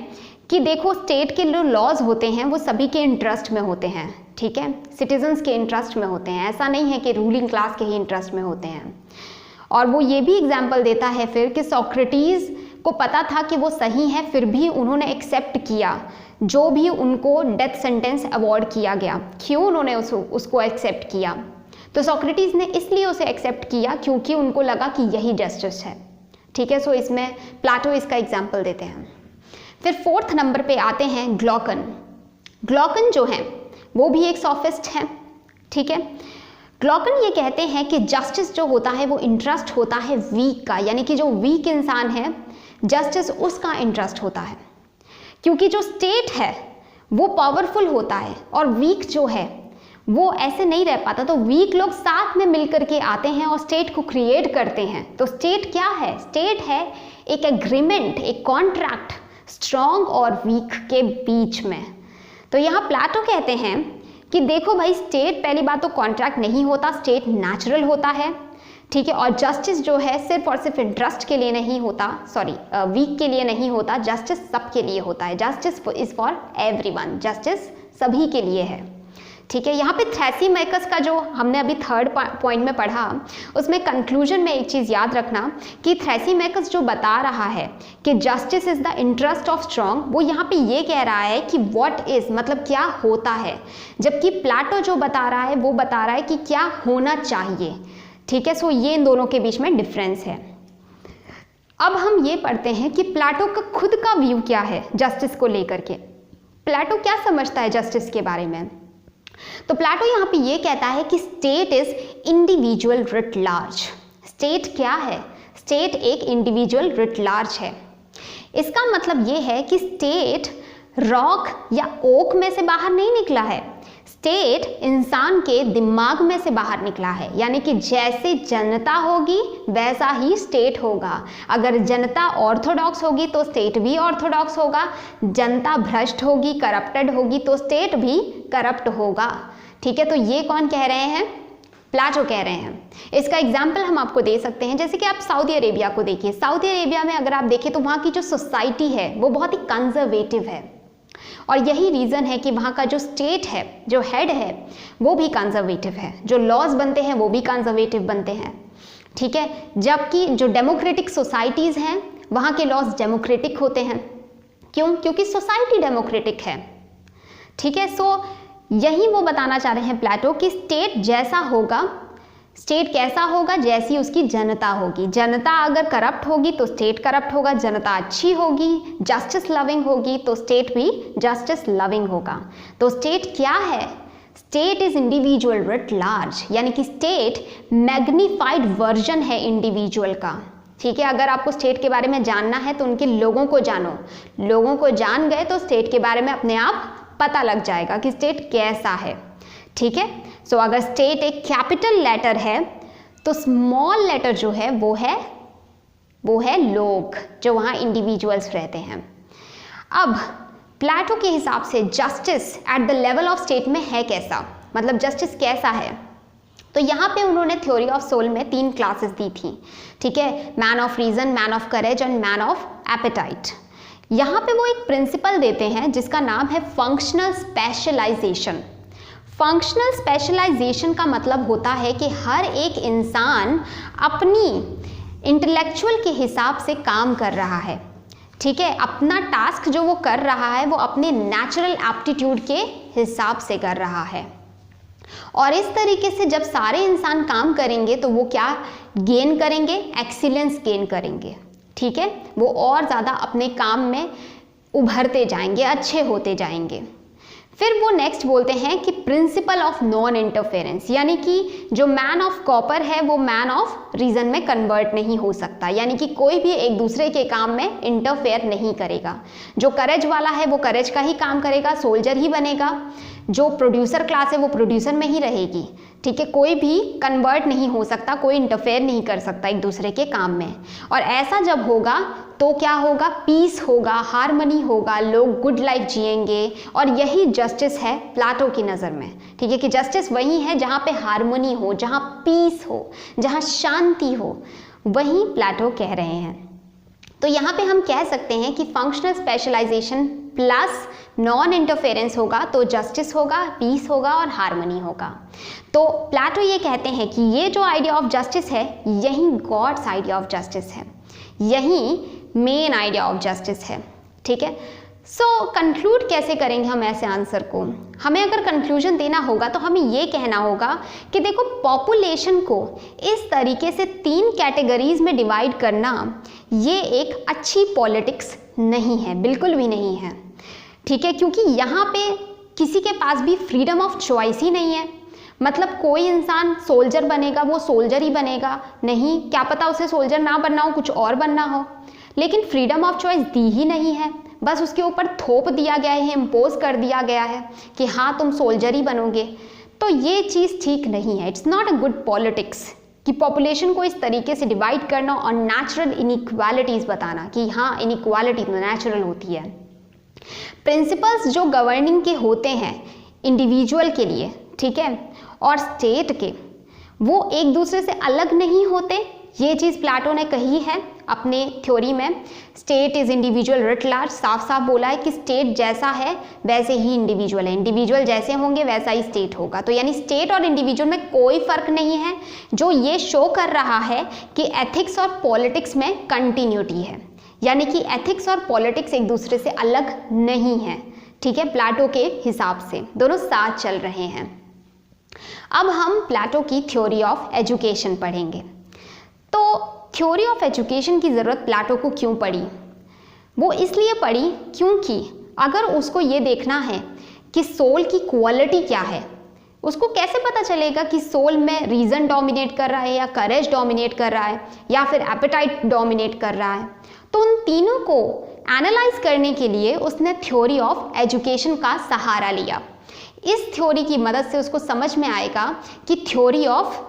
कि देखो स्टेट के जो लॉज होते हैं वो सभी के इंटरेस्ट में होते हैं, ठीक है, सिटीजन्स के इंटरेस्ट में होते हैं, ऐसा नहीं है कि रूलिंग क्लास के ही इंटरेस्ट में होते हैं। और वो ये भी एग्जाम्पल देता है फिर कि सोक्रेटिस को पता था कि वो सही है, फिर भी उन्होंने एक्सेप्ट किया जो भी उनको डेथ सेंटेंस अवॉर्ड किया गया। क्यों उन्होंने उसको एक्सेप्ट किया? तो सोक्रेटिस ने इसलिए उसे एक्सेप्ट किया क्योंकि उनको लगा कि यही जस्टिस है, ठीक है। सो इसमें प्लेटो इसका एग्जाम्पल देते हैं। फिर फोर्थ नंबर पे आते हैं ग्लॉकन। ग्लॉकन जो है वो भी एक सोफिस्ट है, ठीक है। ग्लॉकन ये कहते हैं कि जस्टिस जो होता है वो इंटरेस्ट होता है वीक का, यानी कि जो वीक इंसान है जस्टिस उसका इंटरेस्ट होता है, क्योंकि जो स्टेट है वो पावरफुल होता है और वीक जो है वो ऐसे नहीं रह पाता। तो वीक लोग साथ में मिलकर के आते हैं और स्टेट को क्रिएट करते हैं। तो स्टेट क्या है? स्टेट है एक एग्रीमेंट, एक कॉन्ट्रैक्ट स्ट्रॉन्ग और वीक के बीच में। तो यहाँ प्लेटो कहते हैं कि देखो भाई, स्टेट पहली बात तो कॉन्ट्रैक्ट नहीं होता, स्टेट नेचुरल होता है, ठीक है। और जस्टिस जो है सिर्फ और सिर्फ इंटरेस्ट के लिए नहीं होता, सॉरी वीक के लिए नहीं होता, जस्टिस सबके लिए होता है। Justice is for everyone, justice सभी के लिए है, ठीक है। यहाँ पे थ्रैसीमैकस का जो हमने अभी थर्ड पॉइंट में पढ़ा, उसमें कंक्लूजन में एक चीज़ याद रखना कि थ्रैसीमैकस जो बता रहा है कि justice is the interest of strong, वो यहाँ पे ये कह रहा है कि व्हाट इज, मतलब क्या होता है, जबकि प्लेटो जो बता रहा है वो बता रहा है कि क्या होना चाहिए, ठीक है। सो ये इन दोनों के बीच में डिफरेंस है। अब हम ये पढ़ते हैं कि प्लेटो का खुद का व्यू क्या है जस्टिस को लेकर के। प्लेटो क्या समझता है जस्टिस के बारे में? तो प्लेटो यहाँ पे ये कहता है कि state is individual writ large. State क्या है? स्टेट एक इंडिविजुअल रिट लार्ज है। इसका मतलब ये है कि स्टेट रॉक या ओक में से बाहर नहीं निकला है, स्टेट इंसान के दिमाग में से बाहर निकला है। यानी कि जैसे जनता होगी वैसा ही स्टेट होगा। अगर जनता ऑर्थोडॉक्स होगी तो स्टेट भी ऑर्थोडॉक्स होगा, जनता भ्रष्ट होगी, करप्टेड होगी तो स्टेट भी करप्ट होगा, ठीक है। तो ये कौन कह रहे हैं? प्लेटो कह रहे हैं। इसका एग्जाम्पल हम आपको दे सकते हैं, जैसे कि आप सऊदी अरेबिया को देखिए। सऊदी अरेबिया में अगर आप देखें तो वहाँ की जो सोसाइटी है वो बहुत ही कंजर्वेटिव है, और यही रीज़न है कि वहाँ का जो स्टेट है, जो हेड है, वो भी कंजर्वेटिव है, जो लॉज बनते हैं वो भी कंजर्वेटिव बनते हैं, ठीक है। जबकि जो डेमोक्रेटिक सोसाइटीज़ हैं वहाँ के लॉज डेमोक्रेटिक होते हैं। क्यों? क्योंकि सोसाइटी डेमोक्रेटिक है, ठीक है। सो यही वो बताना चाह रहे हैं प्लेटो कि स्टेट जैसा होगा, स्टेट कैसा होगा? जैसी उसकी जनता होगी। जनता अगर करप्ट होगी तो स्टेट करप्ट होगा, जनता अच्छी होगी, जस्टिस लविंग होगी तो स्टेट भी जस्टिस लविंग होगा। तो स्टेट क्या है? State is individual writ large, यानी कि स्टेट मैग्नीफाइड वर्जन है इंडिविजुअल का, ठीक है। अगर आपको स्टेट के बारे में जानना है तो उनके लोगों को जानो, लोगों को जान गए तो स्टेट के बारे में अपने आप पता लग जाएगा कि स्टेट कैसा है, ठीक है। सो अगर स्टेट एक कैपिटल लेटर है तो स्मॉल लेटर जो है वो है लोग, जो वहाँ इंडिविजुअल्स रहते हैं। अब प्लेटो के हिसाब से justice at the level of state में है कैसा, मतलब जस्टिस कैसा है? तो यहाँ पे उन्होंने थ्योरी ऑफ सोल में 3 क्लासेस दी थी, ठीक है, man of reason, man of courage and man of appetite. यहाँ पे वो एक प्रिंसिपल देते हैं जिसका नाम है फंक्शनल स्पेशलाइजेशन। फंक्शनल स्पेशलाइजेशन का मतलब होता है कि हर एक इंसान अपनी इंटेलेक्चुअल के हिसाब से काम कर रहा है, ठीक है, अपना टास्क जो वो कर रहा है वो अपने नेचुरल एप्टीट्यूड के हिसाब से कर रहा है। और इस तरीके से जब सारे इंसान काम करेंगे तो वो क्या गेन करेंगे, एक्सीलेंस गेन करेंगे, ठीक है, वो और ज़्यादा अपने काम में उभरते जाएंगे, अच्छे होते जाएंगे। फिर वो नेक्स्ट बोलते हैं कि प्रिंसिपल ऑफ नॉन इंटरफेरेंस, यानी कि जो मैन ऑफ कॉपर है वो मैन ऑफ रीजन में कन्वर्ट नहीं हो सकता, यानी कि कोई भी एक दूसरे के काम में इंटरफेयर नहीं करेगा। जो करेज वाला है वो करेज का ही काम करेगा, सोल्जर ही बनेगा। जो प्रोड्यूसर क्लास है वो प्रोड्यूसर में ही रहेगी, ठीक है, कोई भी कन्वर्ट नहीं हो सकता, कोई इंटरफेयर नहीं कर सकता एक दूसरे के काम में। और ऐसा जब होगा तो क्या होगा, पीस होगा, हार्मनी होगा, लोग गुड लाइफ जिएंगे। और यही जस्टिस है प्लाटो की नज़र में, ठीक है, कि जस्टिस वही है जहाँ पे हार्मनी हो, जहाँ पीस हो, जहाँ शांति हो, वही प्लाटो कह रहे हैं। तो यहाँ पे हम कह सकते हैं कि functional specialization plus non interference होगा तो जस्टिस होगा, पीस होगा और हार्मनी होगा। तो प्लाटो ये कहते हैं कि ये जो आइडिया ऑफ जस्टिस है यही गॉड्स आइडिया ऑफ जस्टिस है, यही मेन आइडिया ऑफ जस्टिस है, ठीक है। सो कंक्लूड कैसे करेंगे हम ऐसे आंसर को? हमें अगर कंक्लूजन देना होगा तो हमें ये कहना होगा कि देखो, पॉपुलेशन को इस तरीके से 3 कैटेगरीज में डिवाइड करना ये एक अच्छी पॉलिटिक्स नहीं है, बिल्कुल भी नहीं है, ठीक है, क्योंकि यहाँ पे किसी के पास भी फ्रीडम ऑफ चॉइस ही नहीं है। मतलब कोई इंसान सोल्जर बनेगा वो सोल्जर ही बनेगा, नहीं, क्या पता उसे सोल्जर ना बनना हो, कुछ और बनना हो, लेकिन फ्रीडम ऑफ चॉइस दी ही नहीं है, बस उसके ऊपर थोप दिया गया है, इम्पोज कर दिया गया है कि हाँ तुम सोल्जर ही बनोगे। तो ये चीज़ ठीक नहीं है, it's not a good politics कि पॉपुलेशन को इस तरीके से डिवाइड करना और नेचुरल इनइक्वालिटीज़ बताना कि हाँ इनइक्वालिटी तो नेचुरल होती है। प्रिंसिपल्स जो गवर्निंग के होते हैं इंडिविजुअल के लिए, ठीक है, और स्टेट के, वो एक दूसरे से अलग नहीं होते। ये चीज़ प्लाटो ने कही है अपने थ्योरी में। State is individual writ large, साफ साफ बोला है कि स्टेट जैसा है वैसे ही इंडिविजुअल है, इंडिविजुअल जैसे होंगे वैसा ही स्टेट होगा। तो यानी स्टेट और इंडिविजुअल में कोई फ़र्क नहीं है, जो ये शो कर रहा है कि एथिक्स और पॉलिटिक्स में कंटिन्यूटी है, यानी कि एथिक्स और पॉलिटिक्स एक दूसरे से अलग नहीं है, ठीक है, प्लाटो के हिसाब से दोनों साथ चल रहे हैं। अब हम प्लाटो की थ्योरी ऑफ एजुकेशन पढ़ेंगे। तो थ्योरी ऑफ एजुकेशन की ज़रूरत प्लाटो को क्यों पड़ी? वो इसलिए पड़ी क्योंकि अगर उसको ये देखना है कि सोल की क्वालिटी क्या है, उसको कैसे पता चलेगा कि सोल में रीज़न डोमिनेट कर रहा है या करेज डोमिनेट कर रहा है या फिर एपेटाइट डोमिनेट कर रहा है? तो उन तीनों को एनालाइज करने के लिए उसने थ्योरी ऑफ एजुकेशन का सहारा लिया। इस थ्योरी की मदद से उसको समझ में आएगा कि थ्योरी ऑफ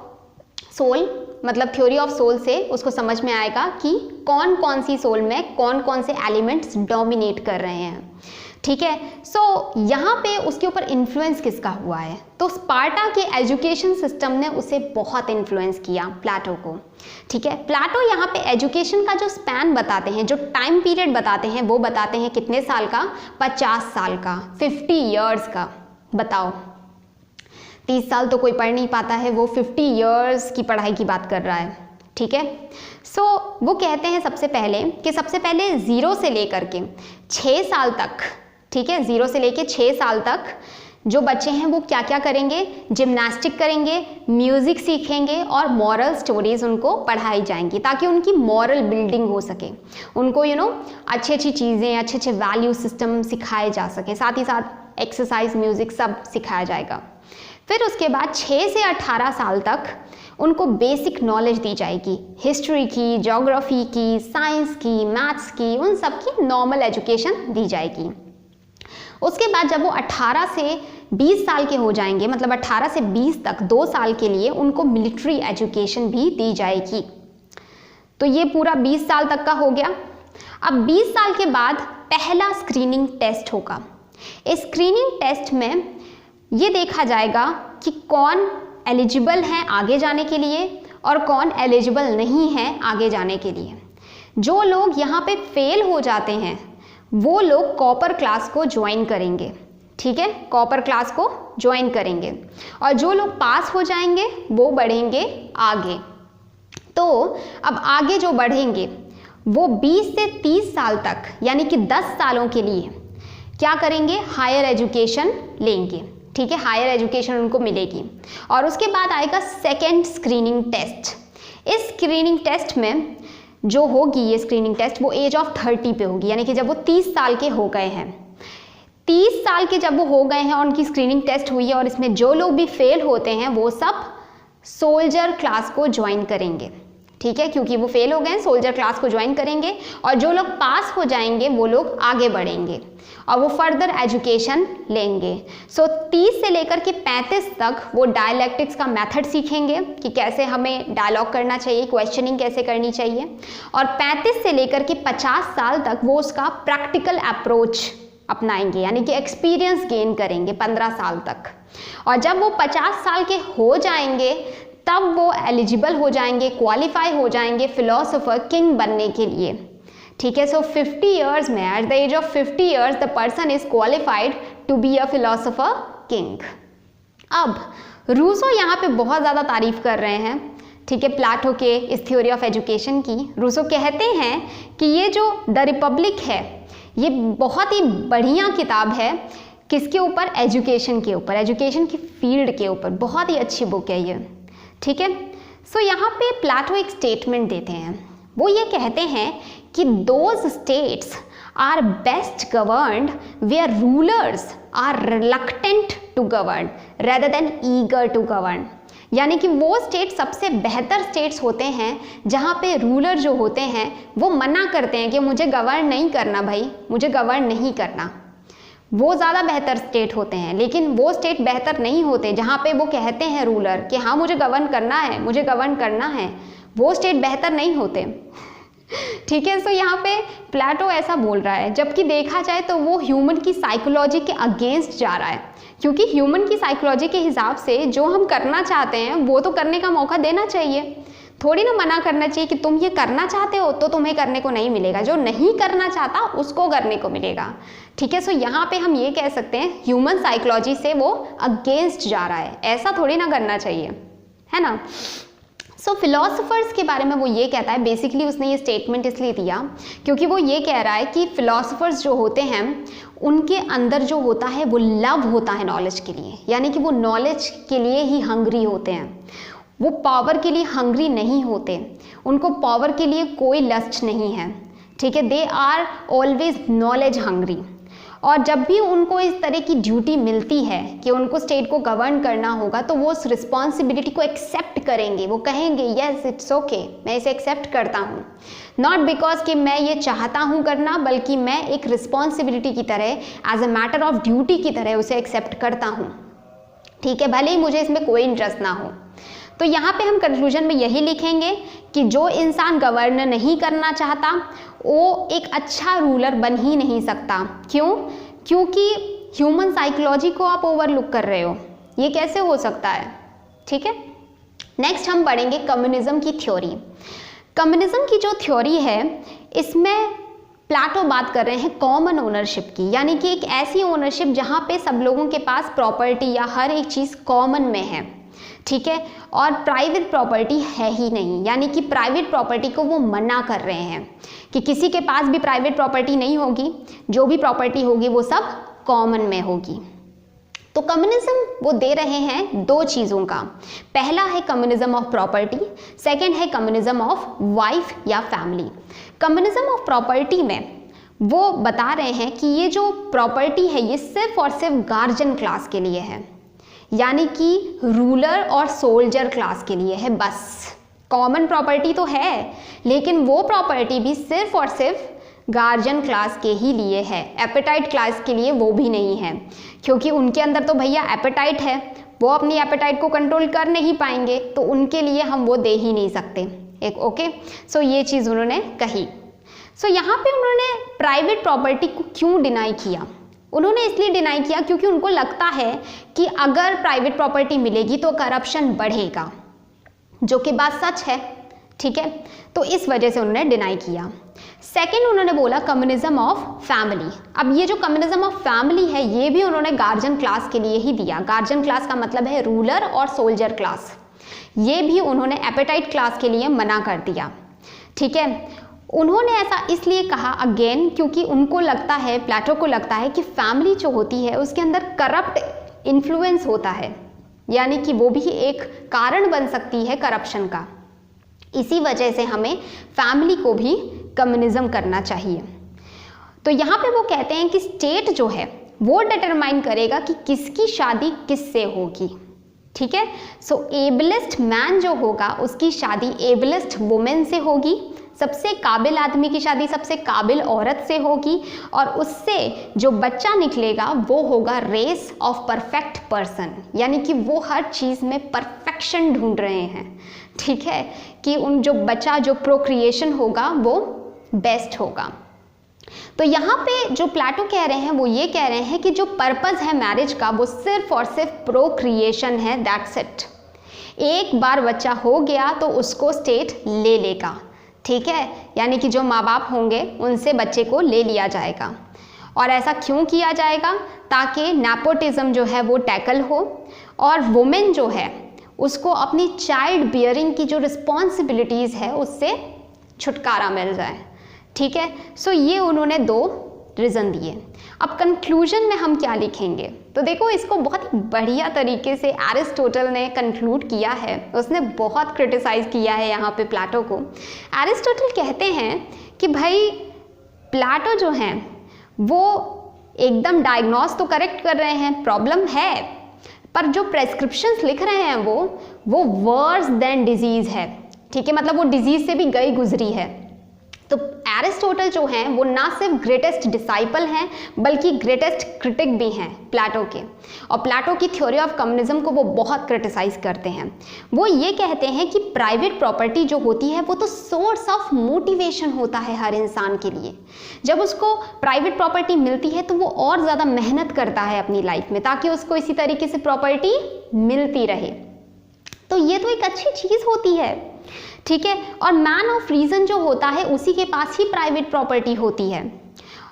सोल, मतलब थ्योरी ऑफ सोल से उसको समझ में आएगा कि कौन कौन सी सोल में कौन कौन से एलिमेंट्स डोमिनेट कर रहे हैं, ठीक है। सो यहाँ पे उसके ऊपर इन्फ्लुएंस किसका हुआ है? तो स्पार्टा के एजुकेशन सिस्टम ने उसे बहुत इन्फ्लुएंस किया प्लाटो को, ठीक है। प्लाटो यहाँ पे एजुकेशन का जो स्पैन बताते हैं, जो टाइम पीरियड बताते हैं, वो बताते हैं कितने साल का? 50 साल का, 50 ईयर्स का। बताओ, 30 साल तो कोई पढ़ नहीं पाता है, वो 50 ईयर्स की पढ़ाई की बात कर रहा है, ठीक है। सो वो कहते हैं सबसे पहले कि सबसे पहले 0 से लेकर के 6 साल तक, ठीक है, 0 से लेके 6 साल तक जो बच्चे हैं वो क्या क्या करेंगे? जिम्नास्टिक करेंगे, म्यूज़िक सीखेंगे और मॉरल स्टोरीज़ उनको पढ़ाई जाएंगी ताकि उनकी मॉरल बिल्डिंग हो सके, उनको अच्छी अच्छी चीज़ें, अच्छे अच्छे वैल्यू सिस्टम सिखाए जा सके, साथ ही साथ एक्सरसाइज, म्यूज़िक सब सिखाया जाएगा। फिर उसके बाद 6 से 18 साल तक उनको बेसिक नॉलेज दी जाएगी, हिस्ट्री की, ज्योग्राफी की, साइंस की, मैथ्स की, उन सब की नॉर्मल एजुकेशन दी जाएगी। उसके बाद जब वो 18 से 20 साल के हो जाएंगे, मतलब 18 से 20 तक 2 साल के लिए उनको मिलिट्री एजुकेशन भी दी जाएगी। तो ये पूरा 20 साल तक का हो गया। अब 20 साल के बाद पहला स्क्रीनिंग टेस्ट होगा। इस स्क्रीनिंग टेस्ट में ये देखा जाएगा कि कौन एलिजिबल हैं आगे जाने के लिए और कौन एलिजिबल नहीं है आगे जाने के लिए। जो लोग यहाँ पे फेल हो जाते हैं वो लोग कॉपर क्लास को ज्वाइन करेंगे, ठीक है, कॉपर क्लास को ज्वाइन करेंगे, और जो लोग पास हो जाएंगे वो बढ़ेंगे आगे। तो अब आगे जो बढ़ेंगे वो 20 से 30 साल तक यानी कि 10 सालों के लिए क्या करेंगे, हायर एजुकेशन लेंगे, ठीक है, हायर एजुकेशन उनको मिलेगी। और उसके बाद आएगा सेकेंड स्क्रीनिंग टेस्ट। इस स्क्रीनिंग टेस्ट में जो होगी, ये स्क्रीनिंग टेस्ट वो एज ऑफ 30 पे होगी, यानी कि जब वो 30 साल के हो गए हैं। 30 साल के जब वो हो गए हैं और उनकी स्क्रीनिंग टेस्ट हुई है, और इसमें जो लोग भी फेल होते हैं वो सब सोल्जर क्लास को ज्वाइन करेंगे, ठीक है, क्योंकि वो फेल हो गए हैं, सोल्जर क्लास को ज्वाइन करेंगे, और जो लोग पास हो जाएंगे वो लोग आगे बढ़ेंगे और वो फर्दर एजुकेशन लेंगे। सो 30 से लेकर के 35 तक वो डायलैक्टिक्स का मेथड सीखेंगे कि कैसे हमें डायलॉग करना चाहिए, क्वेश्चनिंग कैसे करनी चाहिए, और 35 से लेकर के 50 साल तक वो उसका प्रैक्टिकल अप्रोच अपनाएंगे, यानी कि एक्सपीरियंस गेन करेंगे 15 साल तक। और जब वो 50 साल के हो जाएंगे तब वो एलिजिबल हो जाएंगे, क्वालिफाई हो जाएंगे फिलोसोफर किंग बनने के लिए, ठीक है। सो 50 ईयर्स में, at the age of 50 years the person is qualified to be a philosopher king. अब रूसो यहाँ पे बहुत ज़्यादा तारीफ कर रहे हैं, ठीक है, प्लेटो के इस थ्योरी ऑफ एजुकेशन की। रूसो कहते हैं कि ये जो द रिपब्लिक है ये बहुत ही बढ़िया किताब है, किसके ऊपर, एजुकेशन के ऊपर, एजुकेशन की फील्ड के ऊपर, बहुत ही अच्छी बुक है ये, ठीक है। सो यहाँ पे प्लेटो एक स्टेटमेंट देते हैं, वो ये कहते हैं कि those states are best governed where rulers are reluctant to govern rather than eager to govern. यानी कि वो स्टेट सबसे बेहतर स्टेट्स होते हैं जहाँ पे रूलर जो होते हैं वो मना करते हैं कि मुझे गवर्न नहीं करना भाई, मुझे गवर्न नहीं करना, वो ज़्यादा बेहतर स्टेट होते हैं। लेकिन वो स्टेट बेहतर नहीं होते जहाँ पे वो कहते हैं रूलर कि हाँ मुझे गवर्न करना है, मुझे गवर्न करना है, वो स्टेट बेहतर नहीं होते, ठीक है। सो यहाँ पे प्लेटो ऐसा बोल रहा है, जबकि देखा जाए तो वो ह्यूमन की साइकोलॉजी के अगेंस्ट जा रहा है, क्योंकि ह्यूमन की साइकोलॉजी के हिसाब से जो हम करना चाहते हैं वो तो करने का मौका देना चाहिए, थोड़ी ना मना करना चाहिए कि तुम ये करना चाहते हो तो तुम्हें करने को नहीं मिलेगा, जो नहीं करना चाहता उसको करने को मिलेगा, ठीक है। सो यहाँ पे हम ये कह सकते हैं ह्यूमन साइकोलॉजी से वो अगेंस्ट जा रहा है, ऐसा थोड़ी ना करना चाहिए, है ना। सो फिलोसोफर्स के बारे में वो ये कहता है, बेसिकली उसने ये स्टेटमेंट इसलिए दिया क्योंकि वो ये कह रहा है कि फिलोसोफर्स जो होते हैं उनके अंदर जो होता है वो लव होता है नॉलेज के लिए, यानी कि वो नॉलेज के लिए ही हंग्री होते हैं, वो पावर के लिए हंग्री नहीं होते, उनको पावर के लिए कोई लस्ट नहीं है, ठीक है। They are always knowledge hungry. और जब भी उनको इस तरह की ड्यूटी मिलती है कि उनको स्टेट को गवर्न करना होगा तो वो उस रिस्पॉन्सिबिलिटी को एक्सेप्ट करेंगे, वो कहेंगे यस इट्स ओके, मैं इसे एक्सेप्ट करता हूँ, नॉट बिकॉज कि मैं ये चाहता हूँ करना, बल्कि मैं एक रिस्पॉन्सिबिलिटी की तरह, as a matter of duty की तरह उसे एक्सेप्ट करता हूँ, ठीक है, भले ही मुझे इसमें कोई इंटरेस्ट ना हो। तो यहाँ पे हम कंक्लूजन में यही लिखेंगे कि जो इंसान गवर्न नहीं करना चाहता वो एक अच्छा रूलर बन ही नहीं सकता। क्यों? क्योंकि ह्यूमन साइकोलॉजी को आप ओवरलुक कर रहे हो, ये कैसे हो सकता है, ठीक है। नेक्स्ट हम पढ़ेंगे कम्युनिज्म की थ्योरी। कम्युनिज्म की जो थ्योरी है इसमें प्लेटो बात कर रहे हैं कॉमन ओनरशिप की, यानी कि एक ऐसी ओनरशिप जहाँ पे सब लोगों के पास प्रॉपर्टी या हर एक चीज़ कॉमन में है, ठीक है, और प्राइवेट प्रॉपर्टी है ही नहीं, यानी कि प्राइवेट प्रॉपर्टी को वो मना कर रहे हैं कि किसी के पास भी प्राइवेट प्रॉपर्टी नहीं होगी, जो भी प्रॉपर्टी होगी वो सब कॉमन में होगी। तो कम्युनिज्म वो दे रहे हैं दो चीज़ों का, पहला है कम्युनिज्म ऑफ प्रॉपर्टी, सेकंड है कम्युनिज्म ऑफ वाइफ या फैमिली। कम्युनिज्म ऑफ प्रॉपर्टी में वो बता रहे हैं कि ये जो प्रॉपर्टी है ये सिर्फ और सिर्फ गार्जियन क्लास के लिए है, यानी कि रूलर और सोल्जर क्लास के लिए है बस। कॉमन प्रॉपर्टी तो है लेकिन वो प्रॉपर्टी भी सिर्फ और सिर्फ गार्जियन क्लास के ही लिए है, एपेटाइट क्लास के लिए वो भी नहीं है, क्योंकि उनके अंदर तो भैया एपेटाइट है, वो अपनी एपेटाइट को कंट्रोल कर नहीं पाएंगे, तो उनके लिए हम वो दे ही नहीं सकते एक, ओके। सो ये चीज़ उन्होंने कही। सो यहाँ पे उन्होंने प्राइवेट प्रॉपर्टी को क्यों डिनाई किया, उन्होंने इसलिए डिनाई किया क्योंकि उनको लगता है कि अगर प्राइवेट प्रॉपर्टी मिलेगी तो करप्शन बढ़ेगा, जो कि बात सच है, ठीक है। तो इस वजह से उन्होंने डिनाई किया। सेकेंड उन्होंने बोला कम्युनिज्म ऑफ फैमिली। अब ये जो कम्युनिज्म ऑफ फैमिली है ये भी उन्होंने गार्जियन क्लास के लिए ही दिया। गार्जियन क्लास का मतलब है रूलर और सोल्जर क्लास। ये भी उन्होंने एपेटाइट क्लास के लिए मना कर दिया, ठीक है। उन्होंने ऐसा इसलिए कहा अगेन क्योंकि उनको लगता है, प्लेटो को लगता है कि फैमिली जो होती है उसके अंदर करप्ट इन्फ्लुएंस होता है, यानी कि वो भी एक कारण बन सकती है करप्शन का। इसी वजह से हमें फैमिली को भी कम्युनिज्म करना चाहिए। तो यहाँ पे वो कहते हैं कि स्टेट जो है वो डिटरमाइन करेगा कि किसकी शादी किससे होगी, ठीक है। सो एबलेस्ट मैन जो होगा उसकी शादी एबलेस्ट वुमेन से होगी, सबसे काबिल आदमी की शादी सबसे काबिल औरत से होगी, और उससे जो बच्चा निकलेगा वो होगा रेस ऑफ परफेक्ट पर्सन, यानी कि वो हर चीज़ में परफेक्शन ढूंढ रहे हैं, ठीक है, कि उन जो बच्चा जो प्रोक्रिएशन होगा वो बेस्ट होगा। तो यहाँ पे जो प्लेटो कह रहे हैं वो ये कह रहे हैं कि जो पर्पस है मैरिज का वो सिर्फ और सिर्फ प्रोक्रिएशन है, दैट्स इट। एक बार बच्चा हो गया तो उसको स्टेट ले लेगा, ठीक है, यानी कि जो माँ बाप होंगे उनसे बच्चे को ले लिया जाएगा। और ऐसा क्यों किया जाएगा? ताकि नेपोटिज्म जो है वो टैकल हो और वुमेन जो है उसको अपनी चाइल्ड बियरिंग की जो रिस्पॉन्सिबिलिटीज़ है उससे छुटकारा मिल जाए, ठीक है। सो ये उन्होंने 2 रीज़न दिए। अब कंक्लूजन में हम क्या लिखेंगे? तो देखो इसको बहुत ही बढ़िया तरीके से एरिस्टोटल ने कंक्लूड किया है, उसने बहुत क्रिटिसाइज़ किया है यहाँ पे प्लेटो को। एरिस्टोटल कहते हैं कि भाई प्लेटो जो हैं वो एकदम डायग्नोस तो करेक्ट कर रहे हैं, प्रॉब्लम है, पर जो प्रेस्क्रिप्शंस लिख रहे हैं वो वर्स देन डिजीज़ है, ठीक है, मतलब वो डिजीज़ से भी गई गुजरी है। तो एरिस्टोटल जो हैं वो ना सिर्फ ग्रेटेस्ट डिसाइपल हैं बल्कि ग्रेटेस्ट क्रिटिक भी हैं प्लेटो के, और प्लेटो की थ्योरी ऑफ कम्युनिज्म को वो बहुत क्रिटिसाइज करते हैं। वो ये कहते हैं कि प्राइवेट प्रॉपर्टी जो होती है वो तो सोर्स ऑफ मोटिवेशन होता है हर इंसान के लिए। जब उसको प्राइवेट प्रॉपर्टी मिलती है तो वो और ज़्यादा मेहनत करता है अपनी लाइफ में ताकि उसको इसी तरीके से प्रॉपर्टी मिलती रहे। तो ये तो एक अच्छी चीज़ होती है, ठीक है। और मैन ऑफ रीज़न जो होता है उसी के पास ही प्राइवेट प्रॉपर्टी होती है,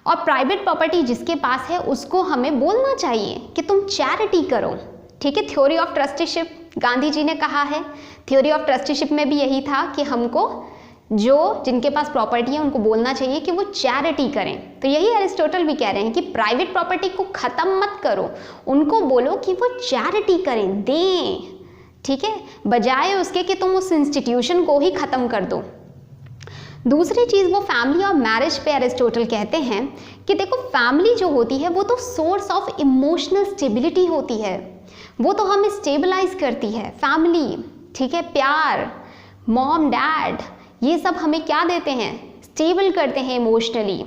और प्राइवेट प्रॉपर्टी जिसके पास है उसको हमें बोलना चाहिए कि तुम चैरिटी करो, ठीक है। Theory of trusteeship Gandhi ji ने कहा है, थ्योरी ऑफ ट्रस्टीशिप में भी यही था कि हमको जो जिनके पास प्रॉपर्टी है उनको बोलना चाहिए कि वो चैरिटी करें। तो यही एरिस्टोटल भी कह रहे हैं कि प्राइवेट प्रॉपर्टी को ख़त्म मत करो, उनको बोलो कि वो चैरिटी करें, दें, ठीक है, बजाय उसके कि तुम उस इंस्टीट्यूशन को ही ख़त्म कर दो। दूसरी चीज़ वो फैमिली और मैरिज पे एरिस्टोटल कहते हैं कि देखो फैमिली जो होती है वो तो सोर्स ऑफ इमोशनल स्टेबिलिटी होती है, वो तो हमें स्टेबलाइज करती है फैमिली, ठीक है। प्यार, मॉम डैड, ये सब हमें क्या देते हैं? स्टेबल करते हैं इमोशनली।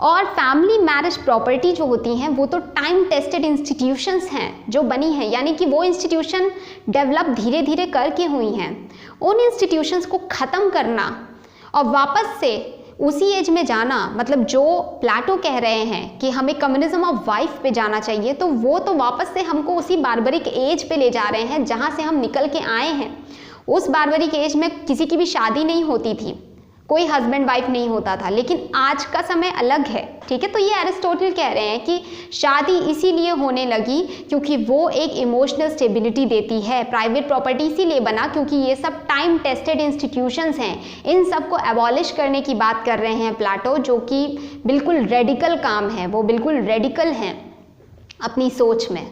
और फैमिली मैरिज प्रॉपर्टी जो होती हैं वो तो टाइम टेस्टेड इंस्टीट्यूशंस हैं जो बनी हैं, यानी कि वो इंस्टीट्यूशन डेवलप धीरे धीरे करके हुई हैं। उन इंस्टीट्यूशंस को ख़त्म करना और वापस से उसी एज में जाना, मतलब जो प्लेटो कह रहे हैं कि हमें कम्युनिज्म ऑफ वाइफ पे जाना चाहिए, तो वो तो वापस से हमको उसी बारबरिक एज पे ले जा रहे हैं जहाँ से हम निकल के आए हैं। उस बारबरिक एज में किसी की भी शादी नहीं होती थी, कोई हस्बैंड वाइफ नहीं होता था, लेकिन आज का समय अलग है, ठीक है। तो ये एरिस्टोटल कह रहे हैं कि शादी इसीलिए होने लगी क्योंकि वो एक इमोशनल स्टेबिलिटी देती है। प्राइवेट प्रॉपर्टी इसीलिए बना क्योंकि ये सब टाइम टेस्टेड इंस्टीट्यूशंस हैं। इन सब को एबॉलिश करने की बात कर रहे हैं प्लेटो, जो कि बिल्कुल रेडिकल काम है, वो बिल्कुल रेडिकल हैं अपनी सोच में,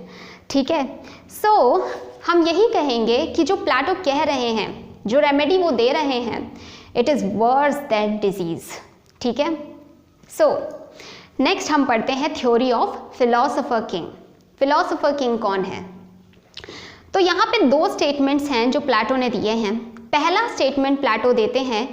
ठीक है। सो हम यही कहेंगे कि जो प्लेटो कह रहे हैं, जो रेमेडी वो दे रहे हैं, it is verse then disease, ठीक है। सो नेक्स्ट हम पढ़ते हैं theory of philosopher king. Philosopher king कौन है? तो यहाँ पे 2 स्टेटमेंट्स हैं जो प्लेटो ने दिए हैं। पहला स्टेटमेंट प्लेटो देते हैं,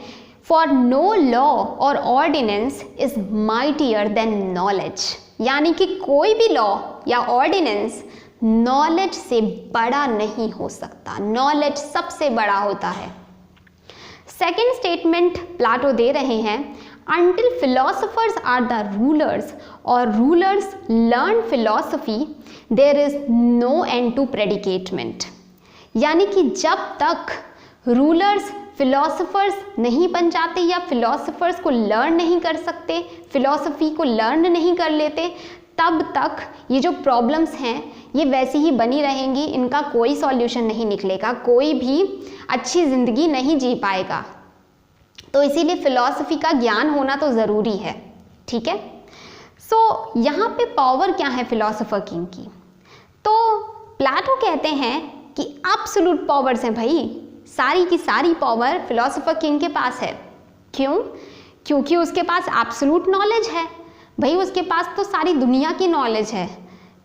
फॉर नो लॉ और ordinance is mightier than knowledge, यानी कि कोई भी लॉ या ऑर्डिनेंस नॉलेज से बड़ा नहीं हो सकता, नॉलेज सबसे बड़ा होता है। सेकेंड स्टेटमेंट प्लेटो दे रहे हैं, until philosophers are the rulers or rulers learn philosophy there is no end to predicament। यानी कि जब तक रूलर्स फिलोसफर्स नहीं बन जाते या फिलोसफर्स को लर्न नहीं कर सकते, फिलॉसफी को लर्न नहीं कर लेते, तब तक ये जो प्रॉब्लम्स हैं ये वैसी ही बनी रहेंगी, इनका कोई सॉल्यूशन नहीं निकलेगा, कोई भी अच्छी ज़िंदगी नहीं जी पाएगा। तो इसीलिए फिलॉसफी का ज्ञान होना तो ज़रूरी है, ठीक है। सो यहाँ पे पावर क्या है फिलोसोफर किंग की, तो प्लेटो कहते हैं कि एब्सोल्यूट पावर्स हैं भाई, सारी की सारी पावर फिलोसोफर किंग के पास है। क्यों? क्योंकि उसके पास एब्सोल्यूट नॉलेज है भाई, उसके पास तो सारी दुनिया की नॉलेज है।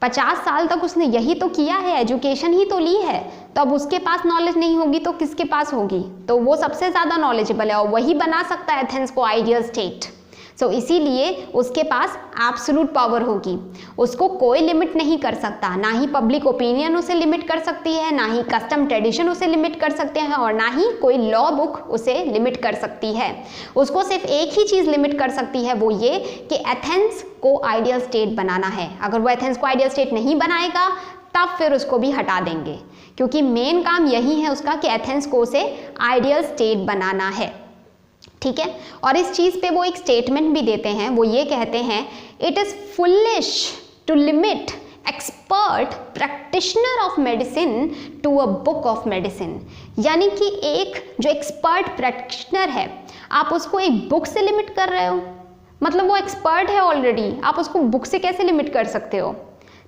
50 साल तक उसने यही तो किया है, एजुकेशन ही तो ली है, तो अब उसके पास नॉलेज नहीं होगी तो किसके पास होगी? तो वो सबसे ज़्यादा नॉलेजेबल है और वही बना सकता है एथेंस को आइडियल स्टेट। सो इसीलिए उसके पास एब्सोल्यूट पावर होगी, उसको कोई लिमिट नहीं कर सकता, ना ही पब्लिक ओपिनियन उसे लिमिट कर सकती है, ना ही कस्टम ट्रेडिशन उसे लिमिट कर सकते हैं और ना ही कोई लॉ बुक उसे लिमिट कर सकती है। उसको सिर्फ एक ही चीज़ लिमिट कर सकती है, वो ये कि एथेंस को आइडियल स्टेट बनाना है। अगर वो एथेंस को आइडियल स्टेट नहीं बनाएगा तब फिर उसको भी हटा देंगे, क्योंकि मेन काम यही है उसका कि एथेंस को उसे आइडियल स्टेट बनाना है, ठीक है। और इस चीज़ पे वो एक स्टेटमेंट भी देते हैं, वो ये कहते हैं it is foolish to limit expert practitioner of medicine to a book of medicine. यानी कि एक जो एक्सपर्ट प्रैक्टिशनर है आप उसको एक बुक से लिमिट कर रहे हो, मतलब वो एक्सपर्ट है ऑलरेडी, आप उसको बुक से कैसे लिमिट कर सकते हो,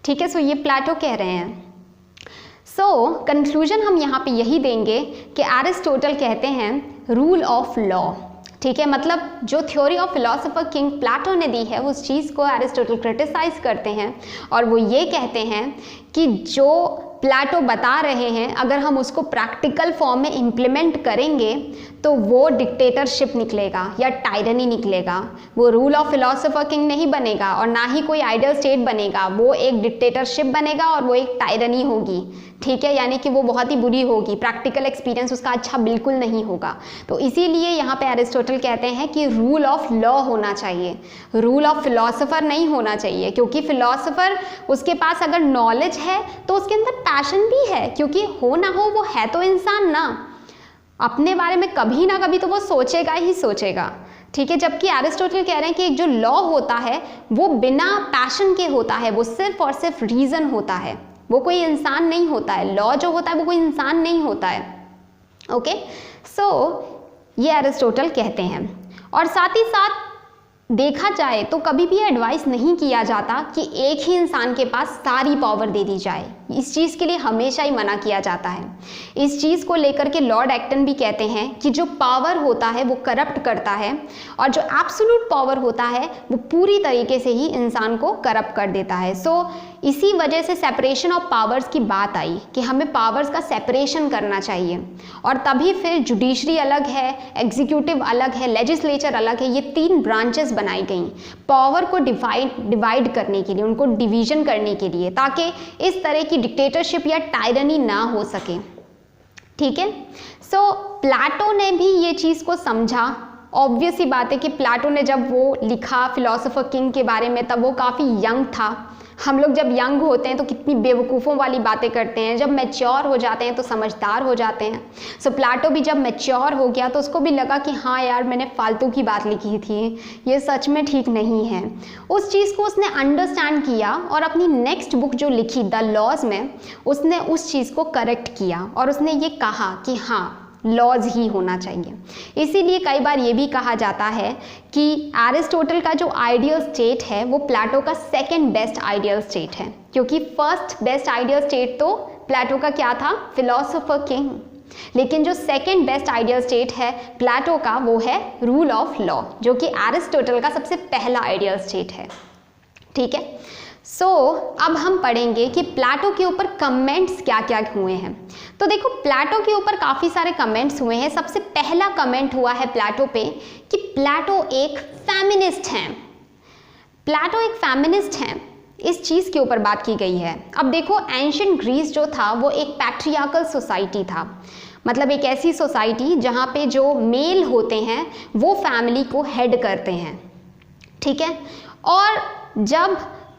ठीक है। सो ये प्लेटो कह रहे हैं। सो कंक्लूजन हम यहाँ पे यही देंगे कि एरिस्टोटल कहते हैं रूल ऑफ लॉ, ठीक है। मतलब जो थ्योरी ऑफ फिलोसोफर किंग प्लेटो ने दी है उस चीज़ को एरिस्टोटल क्रिटिसाइज करते हैं और वो ये कहते हैं कि जो प्लेटो बता रहे हैं अगर हम उसको प्रैक्टिकल फॉर्म में इम्प्लीमेंट करेंगे तो वो डिक्टेटरशिप निकलेगा या टायरनी निकलेगा, वो रूल ऑफ फिलोसोफर किंग नहीं बनेगा और ना ही कोई आइडियल स्टेट बनेगा, वो एक डिक्टेटरशिप बनेगा और वो एक टायरनी होगी, ठीक है। यानी कि वो बहुत ही बुरी होगी, प्रैक्टिकल एक्सपीरियंस उसका अच्छा बिल्कुल नहीं होगा। तो इसीलिए यहाँ पे एरिस्टोटल कहते हैं कि रूल ऑफ लॉ होना चाहिए, रूल ऑफ फिलोसोफर नहीं होना चाहिए, क्योंकि फिलोसोफर उसके पास अगर नॉलेज है तो उसके अंदर पैशन भी है, क्योंकि हो ना हो वो है तो इंसान ना, अपने बारे में कभी ना कभी तो वो सोचेगा ही सोचेगा, ठीक है। जबकि एरिस्टोटल कह रहे हैं कि एक जो लॉ होता है वो बिना पैशन के होता है, वो सिर्फ और सिर्फ रीज़न होता है, वो कोई इंसान नहीं होता है, लॉ जो होता है वो कोई इंसान नहीं होता है, ओके। सो ये एरिस्टोटल कहते हैं। और साथ ही साथ देखा जाए तो कभी भी एडवाइस नहीं किया जाता कि एक ही इंसान के पास सारी पावर दे दी जाए, इस चीज़ के लिए हमेशा ही मना किया जाता है। इस चीज़ को लेकर के लॉर्ड एक्टन भी कहते हैं कि जो पावर होता है वो करप्ट करता है और जो एब्सोल्यूट पावर होता है वो पूरी तरीके से ही इंसान को करप्ट कर देता है। सो इसी वजह से सेपरेशन ऑफ पावर्स की बात आई कि हमें पावर्स का सेपरेशन करना चाहिए और तभी फिर जुडिशरी अलग है, एग्जीक्यूटिव अलग है, लेजिस्लेचर अलग है, ये 3 ब्रांचेस बनाई गई पावर को डिवाइड करने के लिए, उनको डिवीजन करने के लिए, ताकि इस तरह की डिक्टेटरशिप या टायरनी ना हो सके, ठीक है। सो प्लेटो ने भी ये चीज़ को समझा। ऑब्वियस ही बात है कि प्लेटो ने जब वो लिखा फिलोसोफर किंग के बारे में तब वो काफ़ी यंग था। हम लोग जब यंग होते हैं तो कितनी बेवकूफ़ों वाली बातें करते हैं, जब मैच्योर हो जाते हैं तो समझदार हो जाते हैं। सो प्लेटो भी जब मैच्योर हो गया तो उसको भी लगा कि हाँ यार मैंने फालतू की बात लिखी थी, ये सच में ठीक नहीं है। उस चीज़ को उसने अंडरस्टैंड किया और अपनी नेक्स्ट बुक जो लिखी द लॉज में उसने उस चीज़ को करेक्ट किया और उसने ये कहा कि हाँ लॉज ही होना चाहिए। इसीलिए कई बार ये भी कहा जाता है कि एरिस्टोटल का जो आइडियल स्टेट है वो प्लेटो का सेकंड बेस्ट आइडियल स्टेट है, क्योंकि फर्स्ट बेस्ट आइडियल स्टेट तो प्लेटो का क्या था, फिलोसोफर किंग, लेकिन जो सेकंड बेस्ट आइडियल स्टेट है प्लेटो का वो है रूल ऑफ लॉ, जो कि एरिस्टोटल का सबसे पहला आइडियल स्टेट है, ठीक है। सो अब हम पढ़ेंगे कि प्लेटो के ऊपर कमेंट्स क्या क्या हुए हैं। तो देखो प्लेटो के ऊपर काफ़ी सारे कमेंट्स हुए हैं। सबसे पहला कमेंट हुआ है प्लेटो पे कि प्लेटो एक फेमिनिस्ट हैं। प्लेटो एक फेमिनिस्ट हैं, इस चीज़ के ऊपर बात की गई है। अब देखो एंशिएंट ग्रीस जो था वो एक पैट्रियार्कल सोसाइटी था, मतलब एक ऐसी सोसाइटी जहाँ पे जो मेल होते हैं वो फैमिली को हेड करते हैं, ठीक है। और जब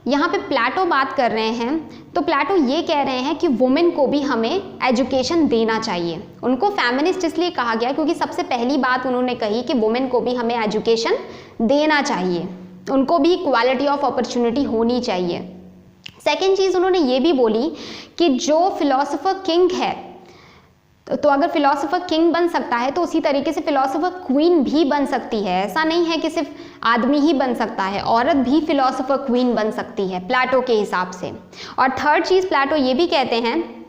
यहाँ पे प्लेटो बात कर रहे हैं तो प्लेटो ये कह रहे हैं कि वुमेन को भी हमें एजुकेशन देना चाहिए। उनको फेमिनिस्ट इसलिए कहा गया क्योंकि सबसे पहली बात उन्होंने कही कि वुमेन को भी हमें एजुकेशन देना चाहिए, उनको भी इक्वालिटी ऑफ अपॉर्चुनिटी होनी चाहिए। सेकेंड चीज़ उन्होंने ये भी बोली कि जो फिलोसोफर किंग है, तो अगर फिलोसोफर किंग बन सकता है तो उसी तरीके से फिलोसोफर क्वीन भी बन सकती है। ऐसा नहीं है कि सिर्फ आदमी ही बन सकता है, औरत भी फिलोसोफर क्वीन बन सकती है प्लेटो के हिसाब से। और थर्ड चीज़ प्लेटो ये भी कहते हैं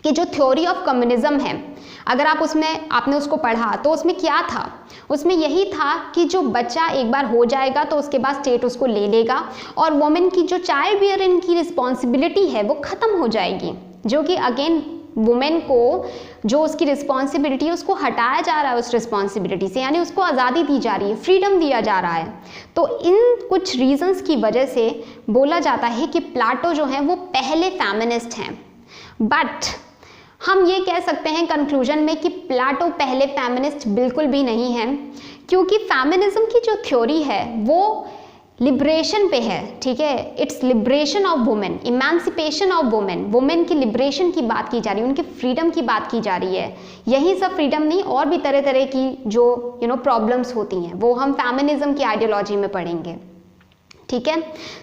कि जो थ्योरी ऑफ कम्युनिज्म है, अगर आपने उसको पढ़ा तो उसमें क्या था, उसमें यही था कि जो बच्चा एक बार हो जाएगा तो उसके बाद स्टेट उसको ले लेगा और वुमेन की जो चाइल्ड बियरिंग की रिस्पॉन्सिबिलिटी है वो ख़त्म हो जाएगी, जो कि अगेन वुमेन को जो उसकी रिस्पॉन्सिबिलिटी है उसको हटाया जा रहा है उस रिस्पॉन्सिबिलिटी से, यानी उसको आज़ादी दी जा रही है, फ्रीडम दिया जा रहा है। तो इन कुछ रीजंस की वजह से बोला जाता है कि प्लेटो जो है वो पहले फेमिनिस्ट हैं। बट हम ये कह सकते हैं कंक्लूजन में कि प्लेटो पहले फेमिनिस्ट बिल्कुल भी नहीं है, क्योंकि फेमिनिज्म की जो थ्योरी है वो लिबरेशन पे है, ठीक है। It's liberation of women, emancipation of women, women की लिबरेशन की बात की जा रही है, उनकी फ्रीडम की बात की जा रही है। यही सब फ्रीडम नहीं, और भी तरह तरह की जो प्रॉब्लम्स होती हैं वो हम फेमिनिज्म की आइडियोलॉजी में पढ़ेंगे, ठीक है।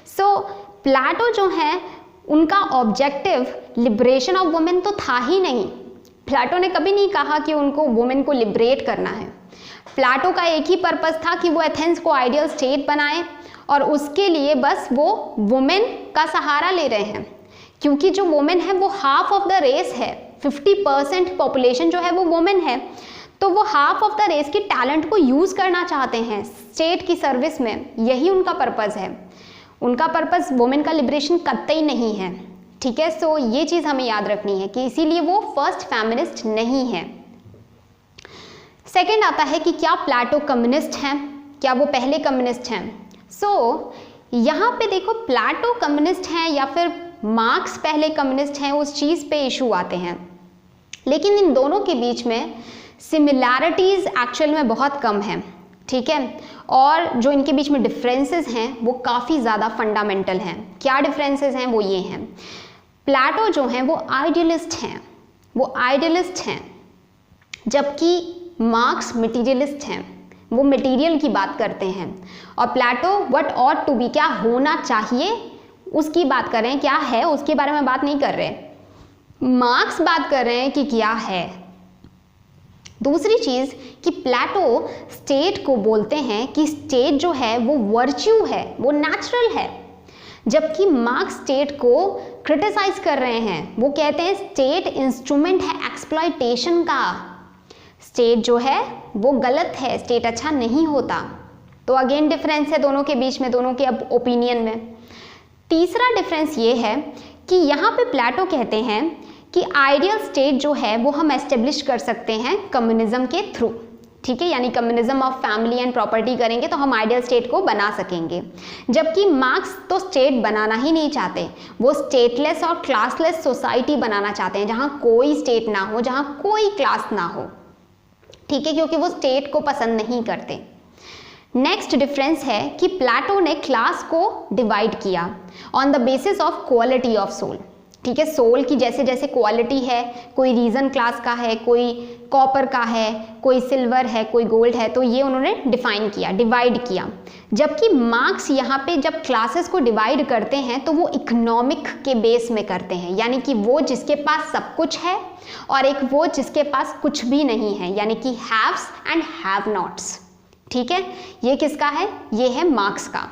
सो प्लेटो जो है उनका ऑब्जेक्टिव लिबरेशन ऑफ वुमेन तो था ही नहीं। प्लेटो ने कभी नहीं कहा कि उनको वुमेन को लिबरेट करना है। प्लेटो का एक ही पर्पस था कि वो एथेंस को आइडियल स्टेट बनाए और उसके लिए बस वो वुमेन का सहारा ले रहे हैं, क्योंकि जो वुमेन है वो हाफ ऑफ द रेस है, 50% पॉपुलेशन जो है वो वुमेन है, तो वो हाफ ऑफ द रेस के टैलेंट को यूज़ करना चाहते हैं स्टेट की सर्विस में, यही उनका पर्पस है। उनका पर्पस वुमेन का लिबरेशन कतई नहीं है, ठीक है। सो ये चीज़ हमें याद रखनी है कि इसीलिए वो फर्स्ट फेमिनिस्ट नहीं है। सेकेंड आता है कि क्या प्लेटो कम्युनिस्ट हैं, क्या वो पहले कम्युनिस्ट हैं। सो यहाँ पे देखो प्लेटो कम्युनिस्ट हैं या फिर मार्क्स पहले कम्युनिस्ट हैं, उस चीज़ पे इशू आते हैं, लेकिन इन दोनों के बीच में सिमिलैरिटीज़ एक्चुअल में बहुत कम है, ठीक है। और जो इनके बीच में डिफरेंसेस हैं वो काफ़ी ज़्यादा फंडामेंटल हैं। क्या डिफरेंसेस हैं वो ये हैं, प्लेटो जो हैं वो आइडियलिस्ट हैं, जबकि मार्क्स मटीरियलिस्ट हैं, वो मटेरियल की बात करते हैं। और प्लेटो व्हाट ऑट टू बी, क्या होना चाहिए उसकी बात कर रहे हैं, क्या है उसके बारे में बात नहीं कर रहे। मार्क्स बात कर रहे हैं कि क्या है। दूसरी चीज़ कि प्लेटो स्टेट को बोलते हैं कि स्टेट जो है वो वर्च्यू है, वो नेचुरल है, जबकि मार्क्स स्टेट को क्रिटिसाइज कर रहे हैं। वो कहते हैं स्टेट इंस्ट्रूमेंट है एक्सप्लॉयटेशन का, स्टेट जो है वो गलत है, स्टेट अच्छा नहीं होता। तो अगेन डिफरेंस है दोनों के बीच में, दोनों के अब ओपिनियन में। तीसरा डिफरेंस ये है कि यहाँ पे प्लेटो कहते हैं कि आइडियल स्टेट जो है वो हम एस्टेब्लिश कर सकते हैं कम्युनिज्म के थ्रू, ठीक है, यानी communism of family and property करेंगे तो हम आइडियल स्टेट को बना सकेंगे। जबकि मार्क्स तो स्टेट बनाना ही नहीं चाहते, वो स्टेटलेस और क्लासलेस सोसाइटी बनाना चाहते हैं, जहाँ कोई स्टेट ना हो, जहाँ कोई क्लास ना हो, ठीक है, क्योंकि वो स्टेट को पसंद नहीं करते। नेक्स्ट डिफरेंस है कि प्लेटो ने क्लास को डिवाइड किया on the basis of quality of soul, ठीक है। सोल की जैसे जैसे क्वालिटी है, कोई रीजन क्लास का है, कोई कॉपर का है, कोई सिल्वर है, कोई गोल्ड है, तो ये उन्होंने डिफाइन किया, डिवाइड किया। जबकि मार्क्स यहाँ पे जब क्लासेस को डिवाइड करते हैं तो वो इकोनॉमिक के बेस में करते हैं, यानी कि वो जिसके पास सब कुछ है और एक वो जिसके पास कुछ भी नहीं है, यानी कि हैव्स एंड हैव नॉट्स, ठीक है। ये किसका है, ये है मार्क्स का।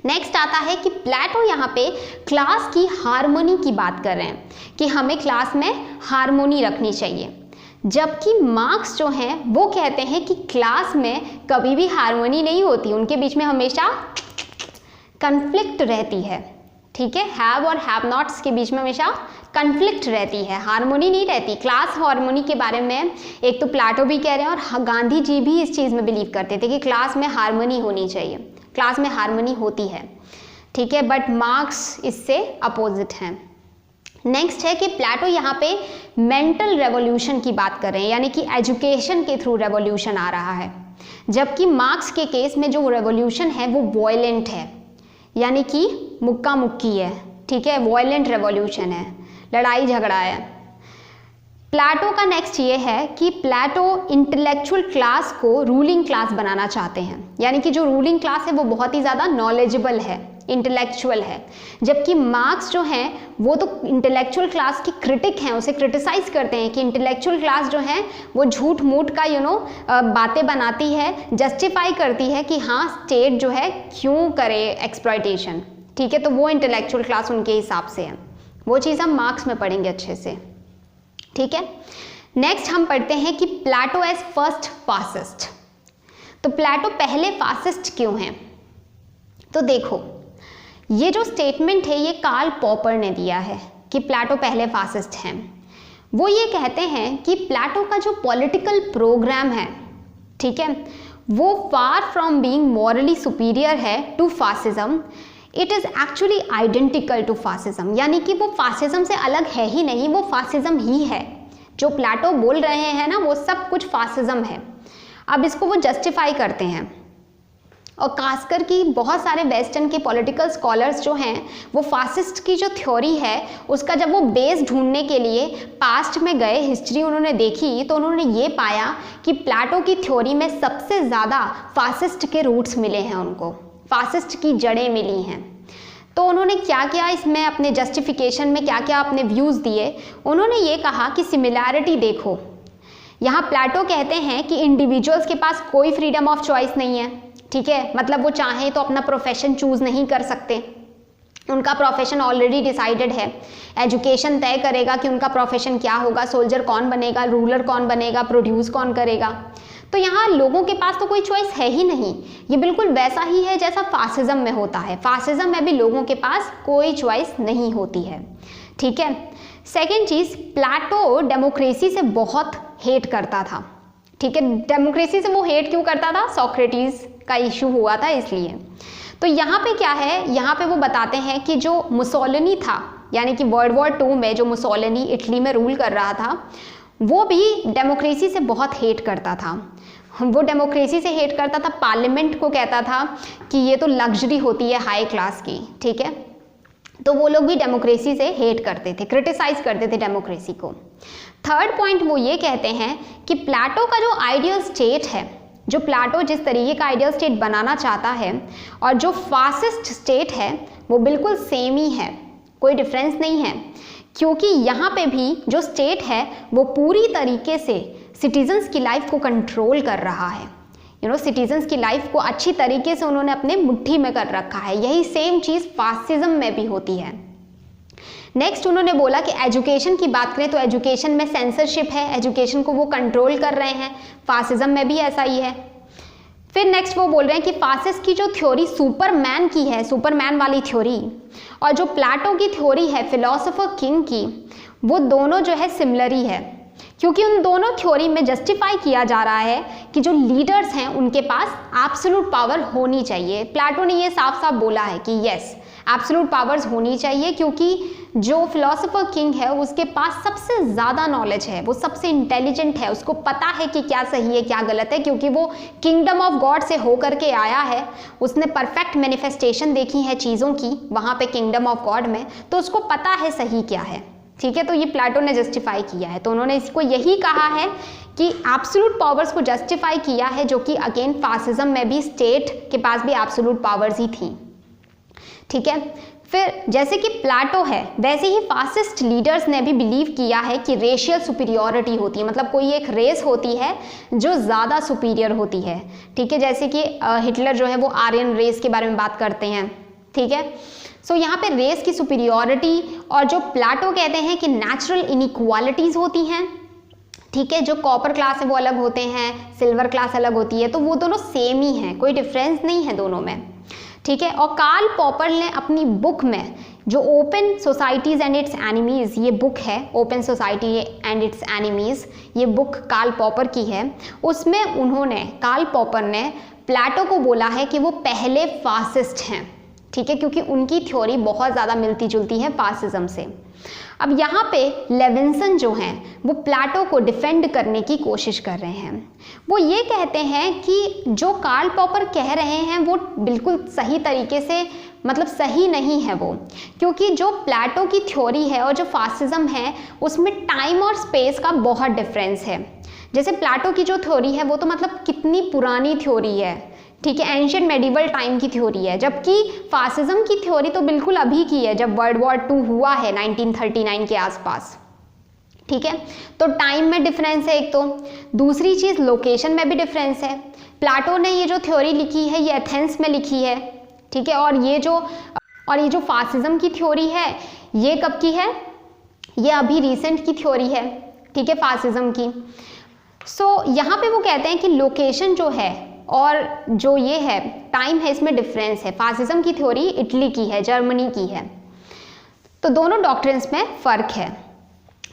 नेक्स्ट आता है कि प्लेटो यहाँ पे क्लास की हार्मोनी की बात कर रहे हैं कि हमें क्लास में हार्मोनी रखनी चाहिए, जबकि मार्क्स जो हैं वो कहते हैं कि क्लास में कभी भी हार्मोनी नहीं होती, उनके बीच में हमेशा कन्फ्लिक्ट रहती है, ठीक है। हैव और हैव नॉट्स के बीच में हमेशा कन्फ्लिक्ट रहती है, हार्मोनी नहीं रहती। क्लास हार्मोनी के बारे में एक तो प्लेटो भी कह रहे हैं और गांधी जी भी इस चीज़ में बिलीव करते थे कि क्लास में हार्मोनी होनी चाहिए, क्लास में हार्मोनी होती है, ठीक है, बट मार्क्स इससे अपोजिट हैं। नेक्स्ट है कि प्लेटो यहाँ पे मेंटल रेवोल्यूशन की बात कर रहे हैं, यानी कि एजुकेशन के थ्रू रेवोल्यूशन आ रहा है, जबकि मार्क्स के केस में जो रेवोल्यूशन है वो वॉयलेंट है, यानी कि मुक्का मुक्की है, ठीक है, वॉयलेंट रेवोल्यूशन है, लड़ाई झगड़ा है। प्लेटो का नेक्स्ट ये है कि प्लेटो इंटेलेक्चुअल क्लास को रूलिंग क्लास बनाना चाहते हैं, यानी कि जो रूलिंग क्लास है वो बहुत ही ज़्यादा नॉलेजेबल है, इंटेलेक्चुअल है, जबकि मार्क्स जो हैं वो तो इंटेलेक्चुअल क्लास की क्रिटिक हैं, उसे क्रिटिसाइज करते हैं कि इंटेलेक्चुअल क्लास जो है वो झूठ मूठ का बातें बनाती है, जस्टिफाई करती है कि हाँ स्टेट जो है क्यों करे एक्सप्लॉयटेशन, ठीक है, तो वो इंटेलेक्चुअल क्लास उनके हिसाब से है। वो चीज़ हम मार्क्स में पढ़ेंगे अच्छे से, ठीक है। नेक्स्ट हम पढ़ते हैं कि प्लेटो एज फर्स्ट फासिस्ट। तो प्लेटो पहले फासिस्ट क्यों हैं? तो देखो, ये जो स्टेटमेंट है ये कार्ल पॉपर ने दिया है कि प्लेटो पहले फासिस्ट हैं। वो ये कहते हैं कि प्लेटो का जो पॉलिटिकल प्रोग्राम है, ठीक है, वो far from being morally superior है to fascism, it is actually identical to fascism, यानी कि वो फासिज्म से अलग है ही नहीं, वो फासिज्म ही है। जो प्लेटो बोल रहे हैं ना वो सब कुछ फासिज्म है। अब इसको वो जस्टिफाई करते हैं, और खासकर कि बहुत सारे वेस्टर्न के पॉलिटिकल स्कॉलर्स जो हैं वो फासिस्ट की जो थ्योरी है उसका जब वो बेस ढूंढने के लिए पास्ट में गए, हिस्ट्री उन्होंने देखी, तो उन्होंने ये पाया कि प्लेटो की थ्योरी में सबसे ज़्यादा फासिस्ट के रूट्स मिले हैं, उनको फासिस्ट की जड़ें मिली हैं। तो उन्होंने क्या किया इसमें, अपने जस्टिफिकेशन में क्या क्या अपने व्यूज़ दिए। उन्होंने ये कहा कि सिमिलैरिटी देखो, यहाँ प्लेटो कहते हैं कि इंडिविजुअल्स के पास कोई फ्रीडम ऑफ चॉइस नहीं है, ठीक है, मतलब वो चाहें तो अपना प्रोफेशन चूज़ नहीं कर सकते, उनका प्रोफेशन ऑलरेडी डिसाइडेड है, एजुकेशन तय करेगा कि उनका प्रोफेशन क्या होगा, सोल्जर कौन बनेगा, रूलर कौन बनेगा, प्रोड्यूस कौन करेगा। तो यहाँ लोगों के पास तो कोई चॉइस है ही नहीं। ये बिल्कुल वैसा ही है जैसा फासिज्म में होता है, फासिज्म में भी लोगों के पास कोई चॉइस नहीं होती है, ठीक है। सेकेंड चीज़, प्लेटो डेमोक्रेसी से बहुत हेट करता था, ठीक है। डेमोक्रेसी से वो हेट क्यों करता था? सोक्रेटिस का इशू हुआ था इसलिए। तो यहाँ पे क्या है, यहाँ पे वो बताते हैं कि जो मुसोलिनी था, यानी कि वर्ल्ड वॉर 2 में जो मुसोलिनी इटली में रूल कर रहा था, वो भी डेमोक्रेसी से बहुत हेट करता था। वो डेमोक्रेसी से हेट करता था, पार्लियामेंट को कहता था कि ये तो लग्जरी होती है हाई क्लास की, ठीक है। तो वो लोग भी डेमोक्रेसी से हेट करते थे, क्रिटिसाइज करते थे डेमोक्रेसी को। थर्ड पॉइंट वो ये कहते हैं कि प्लेटो का जो आइडियल स्टेट है, जो प्लेटो जिस तरीके का आइडियल स्टेट बनाना चाहता है और जो फासिस्ट स्टेट है वो बिल्कुल सेम ही है, कोई डिफरेंस नहीं है, क्योंकि यहाँ पे भी जो स्टेट है वो पूरी तरीके से सिटीजन्स की लाइफ को कंट्रोल कर रहा है। सिटीजन्स की लाइफ को अच्छी तरीके से उन्होंने अपने मुट्ठी में कर रखा है। यही सेम चीज़ फासिज्म में भी होती है। नेक्स्ट उन्होंने बोला कि एजुकेशन की बात करें तो एजुकेशन में सेंसरशिप है, एजुकेशन को वो कंट्रोल कर रहे हैं, फासिज्म में भी ऐसा ही है। फिर नेक्स्ट वो बोल रहे हैं कि फासिस्ट की जो थ्योरी सुपरमैन की है, सुपरमैन वाली थ्योरी, और जो प्लेटो की थ्योरी है फिलोसोफर किंग की, वो दोनों जो है सिमिलर ही है, क्योंकि उन दोनों थ्योरी में जस्टिफाई किया जा रहा है कि जो लीडर्स हैं उनके पास एब्सोल्यूट पावर होनी चाहिए। प्लेटो ने ये साफ साफ बोला है कि यस, एब्सोल्यूट पावर्स होनी चाहिए, क्योंकि जो फिलोसोफर किंग है उसके पास सबसे ज़्यादा नॉलेज है, वो सबसे इंटेलिजेंट है, उसको पता है कि क्या सही है क्या गलत है, क्योंकि वो किंगडम ऑफ गॉड से होकर के आया है, उसने परफेक्ट मैनिफेस्टेशन देखी है चीज़ों की वहाँ पे किंगडम ऑफ गॉड में, तो उसको पता है सही क्या है, ठीक है। तो ये प्लेटो ने जस्टिफाई किया है, तो उन्होंने इसको यही कहा है कि एब्सोल्यूट पावर्स को जस्टिफाई किया है, जो कि अगेन फासिज्म में भी स्टेट के पास भी एब्सोल्यूट पावर्स ही थी, ठीक है। फिर जैसे कि प्लेटो है वैसे ही फासिस्ट लीडर्स ने भी बिलीव किया है कि रेशियल सुपीरियॉरिटी होती है, मतलब कोई एक रेस होती है जो ज़्यादा सुपीरियर होती है, ठीक है। जैसे कि हिटलर जो है वो आर्यन रेस के बारे में बात करते हैं, ठीक है। सो यहाँ पे रेस की सुपीरियॉरिटी, और जो प्लेटो कहते हैं कि नेचुरल इनइक्वालिटीज़ होती हैं, ठीक है। जो कॉपर क्लास है वो अलग होते हैं, सिल्वर क्लास अलग होती है, तो वो दोनों सेम ही हैं, कोई डिफरेंस नहीं है दोनों में, ठीक है। और कार्ल पॉपर ने अपनी बुक में जो open societies and its enemies, ये बुक है open society and its enemies, ये बुक कार्ल पॉपर की है, उसमें उन्होंने कार्ल पॉपर ने प्लेटो को बोला है कि वो पहले फासिस्ट हैं, ठीक है, क्योंकि उनकी थ्योरी बहुत ज़्यादा मिलती जुलती है फासिज्म से। अब यहाँ पे लेविन्सन जो हैं वो प्लेटो को डिफेंड करने की कोशिश कर रहे हैं। वो ये कहते हैं कि जो कार्ल पॉपर कह रहे हैं वो बिल्कुल सही तरीके से मतलब सही नहीं है वो, क्योंकि जो प्लेटो की थ्योरी है और जो फासिज्म है उसमें टाइम और स्पेस का बहुत डिफरेंस है। जैसे प्लेटो की जो थ्योरी है वो तो मतलब कितनी पुरानी थ्योरी है, ठीक है, एंशिएंट मेडिवल टाइम की थ्योरी है, जबकि फासिज्म की थ्योरी तो बिल्कुल अभी की है, जब वर्ल्ड वॉर 2 हुआ है 1939 के आसपास, ठीक है। तो टाइम में डिफरेंस है एक तो, दूसरी चीज़ लोकेशन में भी डिफरेंस है। प्लेटो ने ये जो थ्योरी लिखी है ये एथेंस में लिखी है, ठीक है, और ये जो फासिज्म की थ्योरी है ये कब की है, ये अभी रिसेंट की थ्योरी है, ठीक है, फासिज्म की। यहाँ पे वो कहते हैं कि लोकेशन जो है और जो ये है टाइम है इसमें डिफरेंस है। फासिज्म की थ्योरी इटली की है, जर्मनी की है, तो दोनों डॉक्ट्रिन्स में फ़र्क है।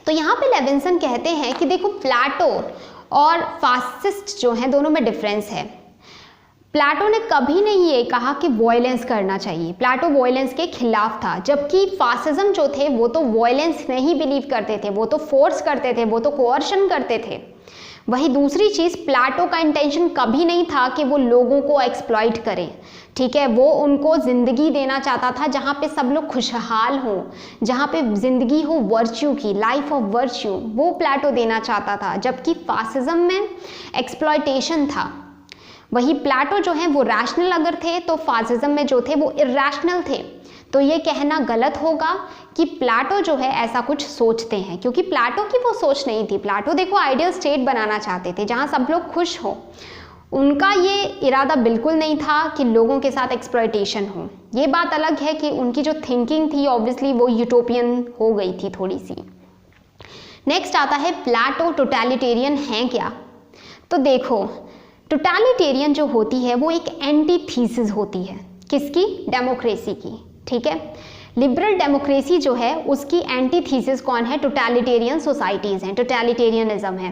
तो यहाँ पे लेविन्सन कहते हैं कि देखो प्लेटो और फासिस्ट जो हैं दोनों में डिफरेंस है। प्लेटो ने कभी नहीं ये कहा कि वॉयलेंस करना चाहिए, प्लेटो वॉयलेंस के खिलाफ था, जबकि फासिज्म जो थे वो तो वॉयलेंस नहीं बिलीव करते थे, वो तो फोर्स करते थे, वो तो कोअर्शन करते थे। वही दूसरी चीज़, प्लेटो का इंटेंशन कभी नहीं था कि वो लोगों को एक्सप्लॉइट करे, ठीक है, वो उनको ज़िंदगी देना चाहता था जहाँ पे सब लोग खुशहाल हों, जहाँ पे ज़िंदगी हो वर्च्यू की, लाइफ ऑफ वर्च्यू, वो प्लेटो देना चाहता था, जबकि फासिज्म में एक्सप्लॉइटेशन था। वही प्लेटो जो है वो रैशनल अगर थे तो फासिज्म में जो थे वो इरैशनल थे। तो ये कहना गलत होगा कि प्लेटो जो है ऐसा कुछ सोचते हैं, क्योंकि प्लेटो की वो सोच नहीं थी। प्लेटो देखो आइडियल स्टेट बनाना चाहते थे जहाँ सब लोग खुश हो, उनका ये इरादा बिल्कुल नहीं था कि लोगों के साथ एक्सप्लॉइटेशन हो। ये बात अलग है कि उनकी जो थिंकिंग थी ऑब्वियसली वो यूटोपियन हो गई थी थोड़ी सी। नेक्स्ट आता है प्लेटो टोटलिटेरियन है क्या। तो देखो टोटलिटेरियन जो होती है वो एक एंटीथीसिस होती है, किसकी, डेमोक्रेसी की, ठीक है। लिबरल डेमोक्रेसी जो है उसकी एंटीथीसिस कौन है, टोटलिटेरियन सोसाइटीज़ हैं, टोटलिटेरियनिज्म है।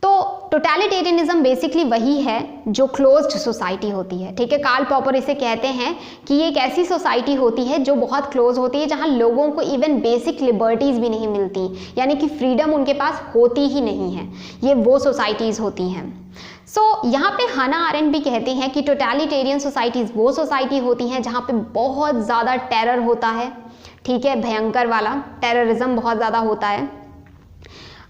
तो टोटलिटेरियनिज्म बेसिकली वही है जो क्लोज्ड सोसाइटी होती है, ठीक है। कार्ल पॉपर इसे कहते हैं कि ये एक ऐसी सोसाइटी होती है जो बहुत क्लोज होती है, जहाँ लोगों को इवन बेसिक लिबर्टीज़ भी नहीं मिलती, यानी कि फ्रीडम उनके पास होती ही नहीं है, ये वो सोसाइटीज़ होती हैं। यहाँ पे हाना आरेंट भी कहते हैं कि टोटलिटेरियन सोसाइटीज़ वो सोसाइटी होती हैं जहाँ पे बहुत ज़्यादा टेरर होता है, ठीक है, भयंकर वाला टेररिज्म बहुत ज़्यादा होता है।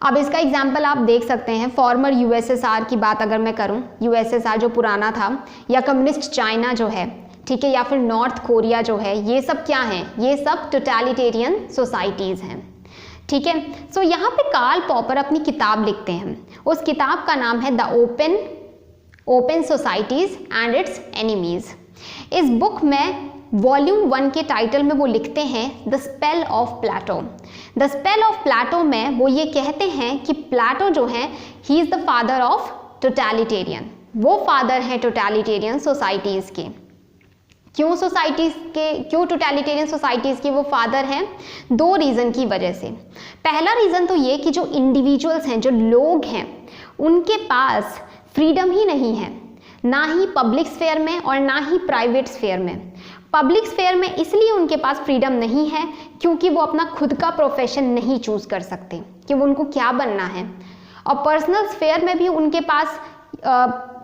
अब इसका एग्जाम्पल आप देख सकते हैं, फॉर्मर यूएसएसआर की बात अगर मैं करूं, यूएसएसआर जो पुराना था, या कम्युनिस्ट चाइना जो है, ठीक है, या फिर नॉर्थ कोरिया जो है, ये सब क्या हैं, ये सब टोटलिटेरियन सोसाइटीज़ हैं, ठीक है। यहाँ पे कार्ल पॉपर अपनी किताब लिखते हैं, उस किताब का नाम है the open societies and its enemies. इस बुक में वॉल्यूम 1 के टाइटल में वो लिखते हैं the spell of Plato. The spell of Plato में वो ये कहते हैं कि प्लेटो जो है he is the father of totalitarian, वो फादर हैं टोटलिटेरियन सोसाइटीज़ के। क्यों टोटलिटेरियन सोसाइटीज़ के वो फादर हैं, 2 रीज़न की वजह से। पहला रीज़न तो ये कि जो इंडिविजुअल्स हैं, जो लोग हैं, उनके पास फ्रीडम ही नहीं है, ना ही पब्लिक स्फेयर में और ना ही प्राइवेट स्फेयर में। पब्लिक स्फेयर में इसलिए उनके पास फ्रीडम नहीं है क्योंकि वो अपना खुद का प्रोफेशन नहीं चूज़ कर सकते कि वो उनको क्या बनना है, और पर्सनल स्फेयर में भी उनके पास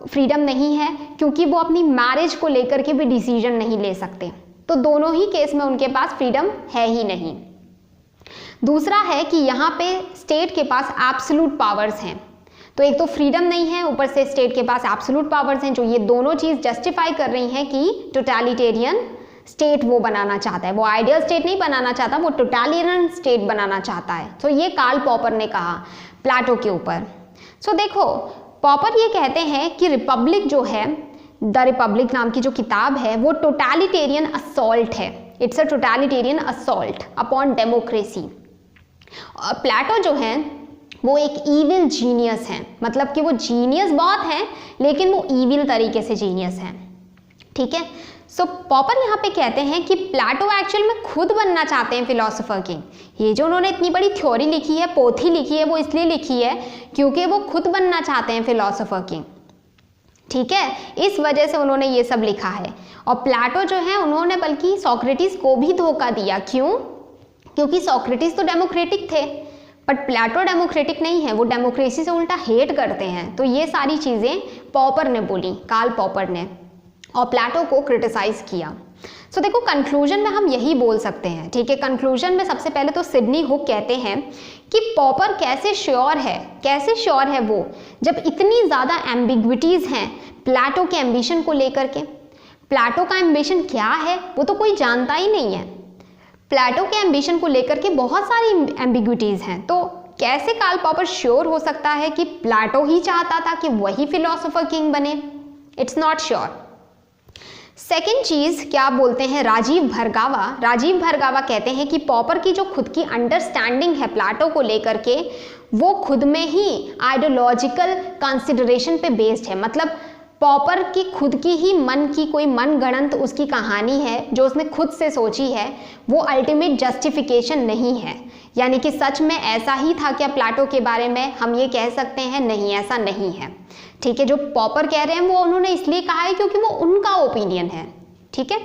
फ्रीडम नहीं है क्योंकि वो अपनी मैरिज को लेकर के भी डिसीजन नहीं ले सकते। तो दोनों ही केस में उनके पास फ्रीडम है ही नहीं। दूसरा है कि यहाँ पे स्टेट के पास एब्सोल्यूट पावर्स हैं, तो एक तो फ्रीडम नहीं है, ऊपर से स्टेट के पास एब्सोल्यूट पावर्स हैं, जो ये दोनों चीज़ जस्टिफाई कर रही हैं कि टोटलिटेरियन स्टेट वो बनाना चाहता है। वो आइडियल स्टेट नहीं बनाना चाहता, वो टोटलिटेरियन स्टेट बनाना चाहता है। तो ये कार्ल पॉपर ने कहा प्लेटो के ऊपर। देखो पॉपर ये कहते हैं कि रिपब्लिक जो है, द रिपब्लिक नाम की जो किताब है, वो टोटलिटेरियन असॉल्ट है, it's a totalitarian assault upon democracy. Plato जो है वो एक ईविल जीनियस हैं, मतलब कि वो जीनियस बहुत हैं लेकिन वो ईविल तरीके से जीनियस हैं, ठीक है। पॉपर यहाँ पे कहते हैं कि प्लेटो एक्चुअल में खुद बनना चाहते हैं फिलोसोफर की। ये जो उन्होंने इतनी बड़ी थ्योरी लिखी है, पोथी लिखी है, वो इसलिए लिखी है क्योंकि वो खुद बनना चाहते हैं फिलोसोफर की, ठीक है, इस वजह से उन्होंने ये सब लिखा है। और प्लेटो जो है उन्होंने बल्कि सोक्रेटिस को भी धोखा दिया। क्यों? क्योंकि सोक्रेटिस तो डेमोक्रेटिक थे बट प्लेटो डेमोक्रेटिक नहीं है, वो डेमोक्रेसी से उल्टा हेट करते हैं। तो ये सारी चीज़ें पॉपर ने बोली, कार्ल पॉपर ने, और प्लेटो को क्रिटिसाइज किया। सो देखो कंक्लूजन में हम यही बोल सकते हैं, ठीक है। कंक्लूजन में सबसे पहले तो सिडनी हुक कहते हैं कि पॉपर कैसे श्योर है वो, जब इतनी ज़्यादा एम्बिग्विटीज़ हैं प्लेटो के एम्बिशन को लेकर के। प्लेटो का एम्बिशन क्या है वो तो कोई जानता ही नहीं है। प्लेटो के एम्बिशन को लेकर के बहुत सारी एम्बिग्विटीज़ हैं, तो कैसे कार्ल पॉपर श्योर हो सकता है कि प्लेटो ही चाहता था कि वही फिलोसोफर किंग बने? It's not sure. सेकेंड चीज़ क्या बोलते हैं राजीव भरगावा कहते हैं कि पॉपर की जो खुद की अंडरस्टैंडिंग है प्लेटो को लेकर के, वो खुद में ही आइडियोलॉजिकल कंसिडरेशन पे बेस्ड है। मतलब पॉपर की खुद की ही मन की कोई मनगढ़ंत उसकी कहानी है जो उसने खुद से सोची है, वो अल्टीमेट जस्टिफिकेशन नहीं है। यानी कि सच में ऐसा ही था क्या प्लेटो के बारे में, हम ये कह सकते हैं नहीं, ऐसा नहीं है, ठीक है। जो पॉपर कह रहे हैं वो उन्होंने इसलिए कहा है क्योंकि वो उनका ओपिनियन है, ठीक है।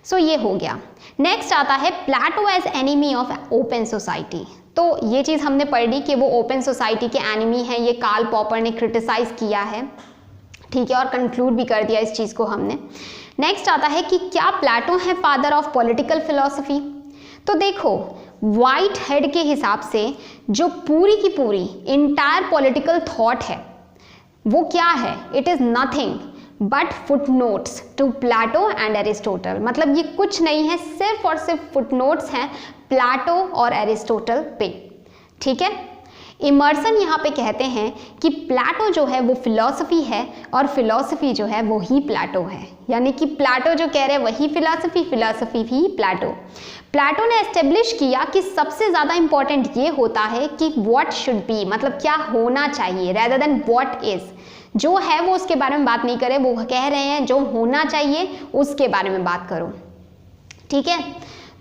सो ये हो गया। नेक्स्ट आता है Plato as enemy of open society. तो ये चीज़ हमने पढ़ ली कि वो ओपन सोसाइटी के एनिमी हैं, ये कार्ल पॉपर ने क्रिटिसाइज किया है, ठीक है, और कंक्लूड भी कर दिया इस चीज़ को हमने। नेक्स्ट आता है कि क्या प्लेटो है फादर ऑफ पॉलिटिकल फिलॉसफी। तो देखो व्हाइट हेड के हिसाब से जो पूरी की पूरी इंटायर पॉलिटिकल थॉट है वो क्या है, it is nothing but footnotes to Plato and Aristotle. मतलब ये कुछ नहीं है, सिर्फ और सिर्फ फुटनोट्स हैं प्लेटो और एरिस्टोटल पे, ठीक है। इमर्सन यहाँ पे कहते हैं कि प्लेटो जो है वो फिलॉसफी है और फिलॉसफी जो है वो ही प्लेटो है। यानी कि प्लेटो जो कह रहे हैं वही फिलॉसफी, फिलॉसफी ही प्लेटो। प्लेटो ने एस्टेब्लिश किया कि सबसे ज़्यादा इंपॉर्टेंट ये होता है कि व्हाट शुड बी, मतलब क्या होना चाहिए, रेदर देन व्हाट इज़। जो है वो उसके बारे में बात नहीं करे, वो कह रहे हैं जो होना चाहिए उसके बारे में बात करो, ठीक है।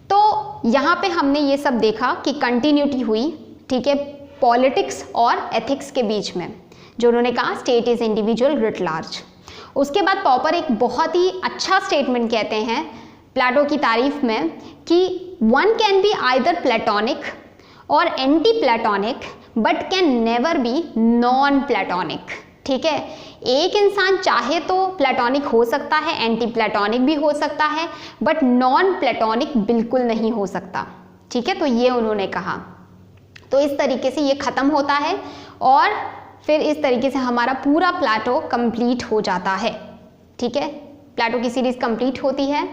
तो यहाँ पे हमने ये सब देखा कि कंटिन्यूटी हुई, ठीक है, पॉलिटिक्स और एथिक्स के बीच में, जो उन्होंने कहा state is individual writ large. उसके बाद पॉपर एक बहुत ही अच्छा स्टेटमेंट कहते हैं प्लेटो की तारीफ में कि one can be either platonic or anti platonic but can never be non platonic, ठीक है। एक इंसान चाहे तो प्लेटोनिक हो सकता है, एंटी प्लेटोनिक भी हो सकता है, बट नॉन प्लेटोनिक बिल्कुल नहीं हो सकता, ठीक है। तो ये उन्होंने कहा। तो इस तरीके से ये ख़त्म होता है और फिर इस तरीके से हमारा पूरा प्लेटो कंप्लीट हो जाता है, ठीक है। प्लेटो की सीरीज़ कंप्लीट होती है।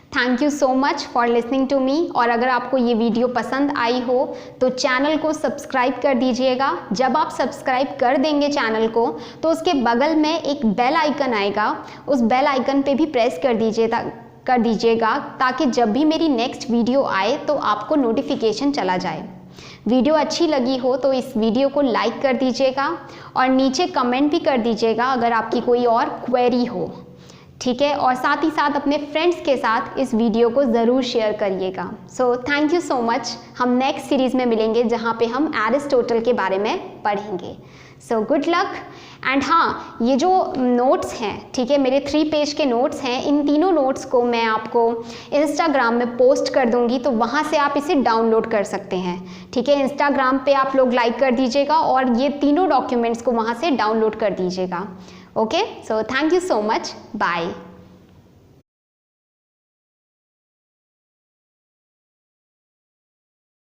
Thank you so much for listening to me. और अगर आपको ये वीडियो पसंद आई हो तो चैनल को सब्सक्राइब कर दीजिएगा। जब आप सब्सक्राइब कर देंगे चैनल को तो उसके बगल में एक बेल आइकन आएगा, उस बेल आइकन पे भी प्रेस कर दीजिएगा ताकि जब भी मेरी नेक्स्ट वीडियो आए तो आपको नोटिफिकेशन चला जाए। वीडियो अच्छी लगी हो तो इस वीडियो को लाइक कर दीजिएगा और नीचे कमेंट भी कर दीजिएगा अगर आपकी कोई और क्वेरी हो, ठीक है। और साथ ही साथ अपने फ्रेंड्स के साथ इस वीडियो को ज़रूर शेयर करिएगा। सो थैंक यू सो मच। हम नेक्स्ट सीरीज़ में मिलेंगे जहाँ पे हम एरिस्टोटल के बारे में पढ़ेंगे। So good luck. एंड हाँ, ये जो नोट्स हैं, ठीक है, मेरे 3 पेज के नोट्स हैं, इन तीनों नोट्स को मैं आपको इंस्टाग्राम में पोस्ट कर दूंगी, तो वहाँ से आप इसे डाउनलोड कर सकते हैं, ठीक है। इंस्टाग्राम पे आप लोग लाइक कर दीजिएगा और ये तीनों डॉक्यूमेंट्स को वहाँ से डाउनलोड कर दीजिएगा। Okay, so thank you so much, bye.